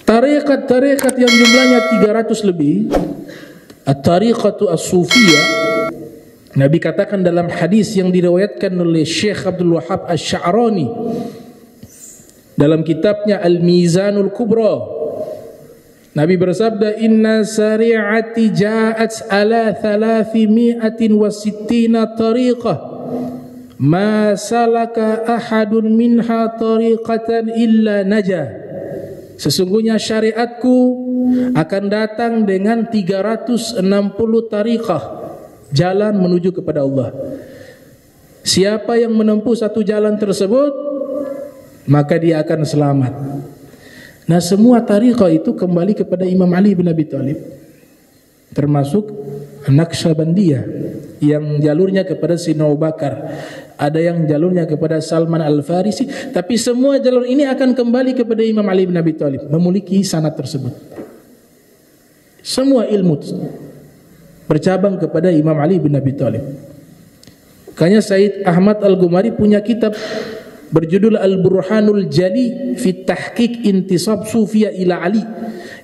Tariqat-tariqat yang jumlahnya 300 lebih, at-tariqatu as-sufiyah, Nabi katakan dalam hadis yang diriwayatkan oleh Syekh Abdul Wahhab Asy-Sya'rani dalam kitabnya Al-Mizanul Kubra, Nabi bersabda, inna sari'ati ja'at ala 360 tariqah ma salaka ahadun minha tariqatan illa najah. Sesungguhnya syariatku akan datang dengan 360 tariqah, jalan menuju kepada Allah. Siapa yang menempuh satu jalan tersebut, maka dia akan selamat. Nah, semua tariqah itu kembali kepada Imam Ali bin Abi Thalib. termasuk Naqsyabandiyah yang jalurnya kepada Sayyidina Abu Bakar, ada yang jalurnya kepada Salman Al-Farisi, tapi semua jalur ini akan kembali kepada Imam Ali bin Abi Thalib, memiliki sanad tersebut. Semua ilmu bercabang kepada Imam Ali bin Abi Thalib. Makanya Said Ahmad Al-Ghumari punya kitab berjudul Al-Burhanul Jali fi Tahqiq Intisab Sufiyah ila Ali,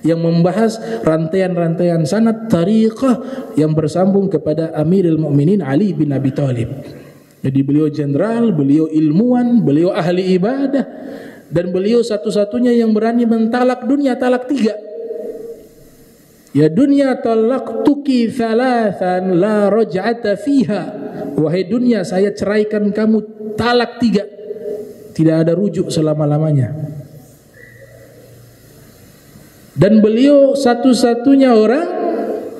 yang membahas rantaian-rantaian sanad tariqah yang bersambung kepada Amirul Mukminin Ali bin Abi Thalib. Jadi beliau jenderal, beliau ilmuwan, beliau ahli ibadah, dan beliau satu-satunya yang berani mentalak dunia talak 3. Ya dunya talaqtuki thalathan la raj'ata fiha. Wahai dunia, saya ceraikan kamu talak 3. Tidak ada rujuk selama-lamanya. Dan beliau satu-satunya orang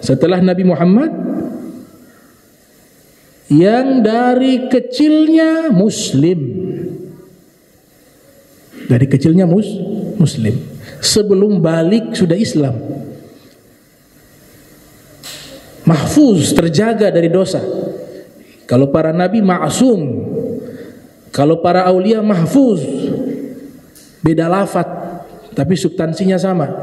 setelah Nabi Muhammad yang dari kecilnya muslim. Dari kecilnya muslim. Sebelum balik sudah Islam. Mahfuz, terjaga dari dosa. Kalau para nabi ma'sum, kalau para aulia mahfuz, beda lafaz tapi substansinya sama.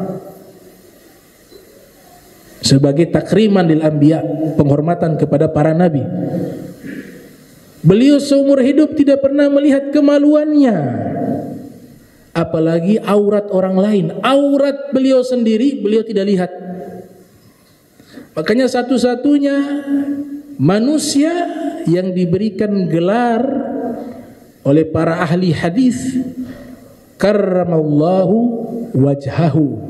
Sebagai takriman lil anbiya, penghormatan kepada para nabi. Beliau seumur hidup tidak pernah melihat kemaluannya, apalagi aurat orang lain. Aurat beliau sendiri beliau tidak lihat. Makanya satu-satunya manusia yang diberikan gelar oleh para ahli hadis karramallahu wajhahu,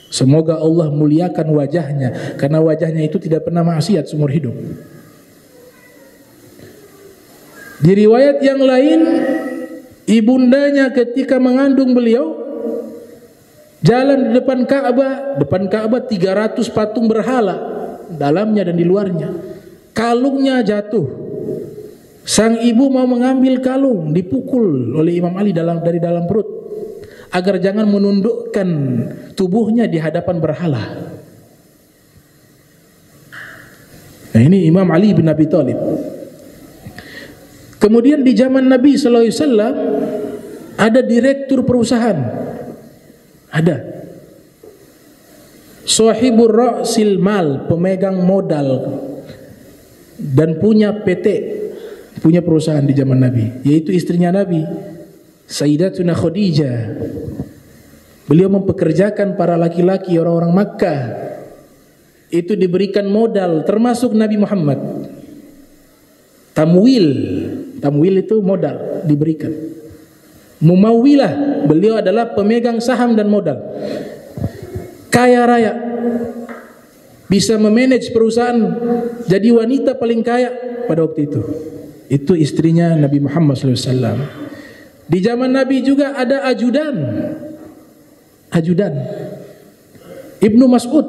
semoga Allah muliakan wajahnya, karena wajahnya itu tidak pernah maksiat seumur hidup. Di riwayat yang lain, ibundanya ketika mengandung beliau jalan di depan Ka'bah 300 patung berhala, dalamnya dan di luarnya. Kalungnya jatuh. Sang ibu mau mengambil kalung, dipukul oleh Imam Ali dari dalam perut, agar jangan menundukkan tubuhnya di hadapan berhala. Nah, ini Imam Ali bin Abi Thalib. Kemudian di zaman Nabi sallallahu alaihi wasallam ada direktur perusahaan. Ada Sahibur Ra'sil Mal, pemegang modal dan punya PT, punya perusahaan di zaman Nabi, yaitu istrinya Nabi, Sayyidatuna Khadijah. Beliau mempekerjakan para laki-laki orang-orang Makkah. Itu diberikan modal, termasuk Nabi Muhammad. Tamwil itu modal diberikan. Mumawilah, beliau adalah pemegang saham dan modal. Kaya raya, bisa memanage perusahaan, jadi wanita paling kaya pada waktu itu. Itu istrinya Nabi Muhammad SAW. Di zaman Nabi juga ada ajudan Ibnu Mas'ud.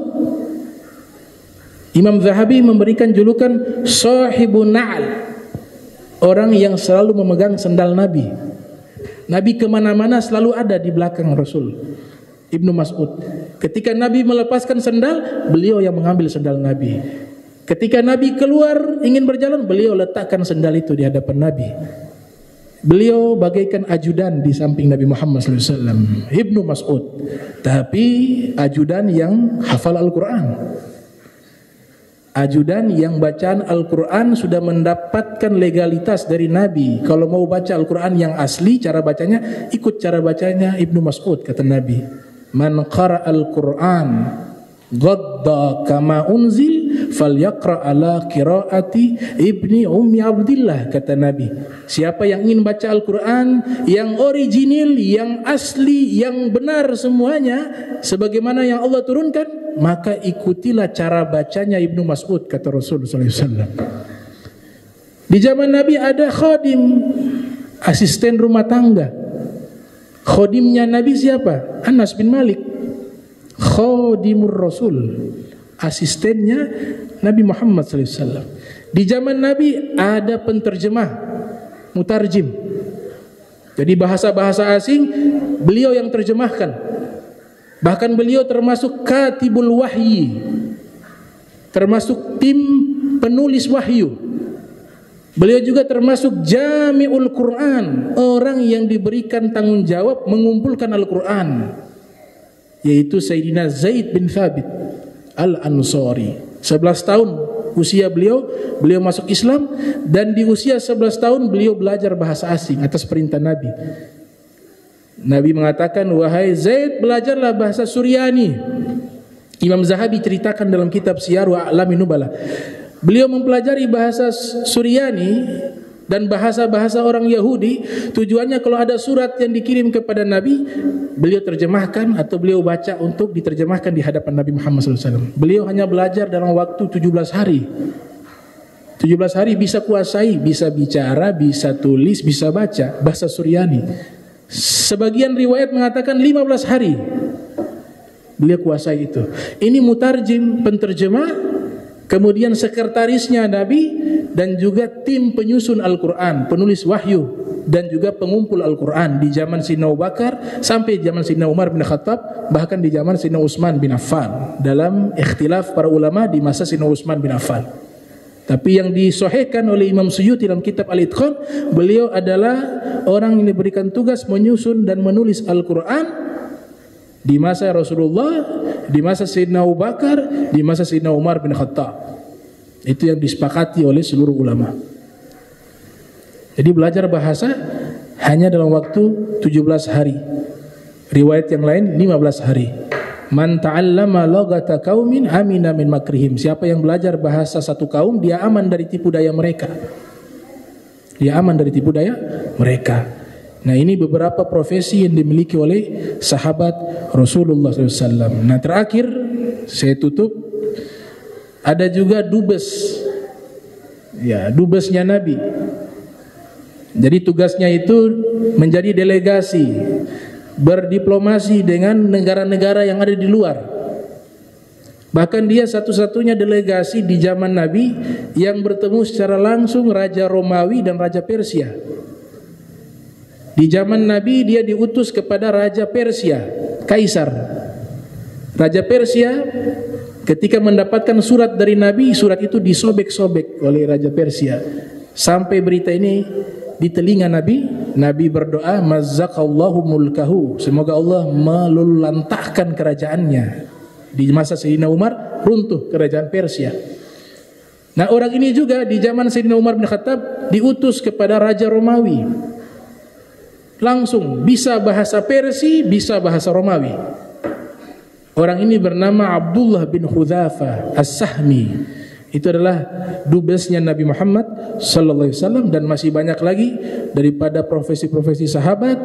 Imam Zahabi memberikan julukan Sahibun Na'al, orang yang selalu memegang sendal Nabi. Nabi kemana-mana selalu ada di belakang Rasul. Ibnu Mas'ud, ketika Nabi melepaskan sendal, beliau yang mengambil sendal Nabi. Ketika Nabi keluar ingin berjalan, beliau letakkan sendal itu di hadapan Nabi. Beliau bagaikan ajudan di samping Nabi Muhammad SAW. Ibnu Mas'ud, tapi ajudan yang hafal Al-Quran, ajudan yang bacaan Al-Quran sudah mendapatkan legalitas dari Nabi. Kalau mau baca Al-Quran yang asli, cara bacanya ikut cara bacanya Ibnu Mas'ud, kata Nabi. Man qara Al-Quran gadda kama unzil falyaqra ala qiraati Ibni Ummi Abdillah, kata Nabi. Siapa yang ingin baca Al-Quran yang original, yang asli, yang benar semuanya sebagaimana yang Allah turunkan, maka ikutilah cara bacanya Ibnu Mas'ud, kata Rasulullah SAW. Di zaman Nabi ada khadim, asisten rumah tangga. Khadimnya Nabi siapa? Anas bin Malik. Khadimur Rasul, asistennya Nabi Muhammad SAW. Di zaman Nabi ada penterjemah, mutarjim. Jadi bahasa-bahasa asing beliau yang terjemahkan. Bahkan beliau termasuk katibul wahyi, termasuk tim penulis wahyu. Beliau juga termasuk Jami'ul Quran, orang yang diberikan tanggung jawab mengumpulkan Al-Quran, yaitu Sayyidina Zaid bin Thabit Al-Ansari. 11 tahun usia beliau masuk Islam, dan di usia 11 tahun beliau belajar bahasa asing atas perintah Nabi. Nabi mengatakan, wahai Zaid, belajarlah bahasa Suryani. Imam Zahabi ceritakan dalam kitab Siyar wa A'lamin Nubala, beliau mempelajari bahasa Suryani dan bahasa-bahasa orang Yahudi. Tujuannya kalau ada surat yang dikirim kepada Nabi, beliau terjemahkan atau beliau baca untuk diterjemahkan di hadapan Nabi Muhammad SAW. Beliau hanya belajar dalam waktu 17 hari. 17 hari bisa kuasai, bisa bicara, bisa tulis, bisa baca bahasa Suryani. Sebagian riwayat mengatakan 15 hari beliau kuasai itu. Ini mutarjim, penterjemah, kemudian sekretarisnya Nabi, dan juga tim penyusun Al-Quran, penulis wahyu, dan juga pengumpul Al-Quran di zaman Sayyidina Abu Bakar sampai zaman Sayyidina Umar bin Khattab, bahkan di zaman Sayyidina Utsman bin Affan, dalam ikhtilaf para ulama di masa Sayyidina Utsman bin Affan. Tapi yang disahihkan oleh Imam Suyuti dalam kitab Al-Itqan, beliau adalah orang yang diberikan tugas menyusun dan menulis Al-Quran di masa Rasulullah, di masa Sayyidina Abu Bakar, di masa Sayyidina Umar bin Khattab. Itu yang disepakati oleh seluruh ulama. Jadi belajar bahasa hanya dalam waktu 17 hari. Riwayat yang lain 15 hari. Man ta'allama laghata qaumin amina min makrihim. Siapa yang belajar bahasa satu kaum, dia aman dari tipu daya mereka. Dia aman dari tipu daya mereka. Nah, ini beberapa profesi yang dimiliki oleh sahabat Rasulullah SAW. Nah, terakhir saya tutup, ada juga dubes. Ya, dubesnya Nabi. Jadi tugasnya itu menjadi delegasi, berdiplomasi dengan negara-negara yang ada di luar. Bahkan dia satu-satunya delegasi di zaman Nabi yang bertemu secara langsung Raja Romawi dan Raja Persia. Di zaman Nabi dia diutus kepada Raja Persia, Kaisar. Raja Persia ketika mendapatkan surat dari Nabi, surat itu disobek-sobek oleh Raja Persia. Sampai berita ini di telinga Nabi, Nabi berdoa, mazzaqallahu mulkahu, semoga Allah meluluhlantahkan kerajaannya. Di masa Sayyidina Umar runtuh kerajaan Persia. Nah, orang ini juga di zaman Sayyidina Umar bin Khattab diutus kepada Raja Romawi. Langsung bisa bahasa Persia, bisa bahasa Romawi. Orang ini bernama Abdullah bin Hudzafah As-Sahmi. Itu adalah dubesnya Nabi Muhammad sallallahu alaihi wasallam, dan masih banyak lagi daripada profesi-profesi sahabat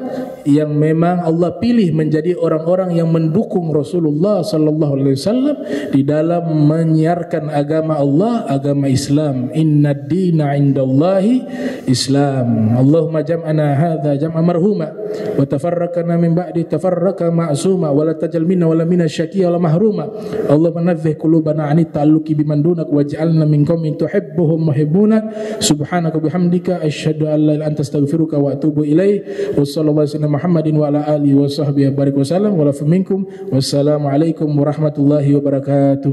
yang memang Allah pilih menjadi orang-orang yang mendukung Rasulullah sallallahu alaihi wasallam di dalam menyiarkan agama Allah, agama Islam. Innad dina 'indallahi Islam. Allahumma jam'ana hadza jam'an marhuma wa tafarraqna min ba'di tafarraqa ma'suma wa la tajal minna wa la minna syaqiyya wa la mahruma. Allahumma nazzih qulubana 'anit ta'alluqi biman dunak waj'alna min qaumin tuhibbuhum muhibbunak. Subhanaka bihamdika asyhadu an la ilaha illa anta astaghfiruka wa atubu ilaik. Wa sallallahu alaihi wasallam Muhammadin wa ala alihi wa sahbihi barik wasallam wa la minkum. Wassalamu alaikum warahmatullahi wabarakatuh.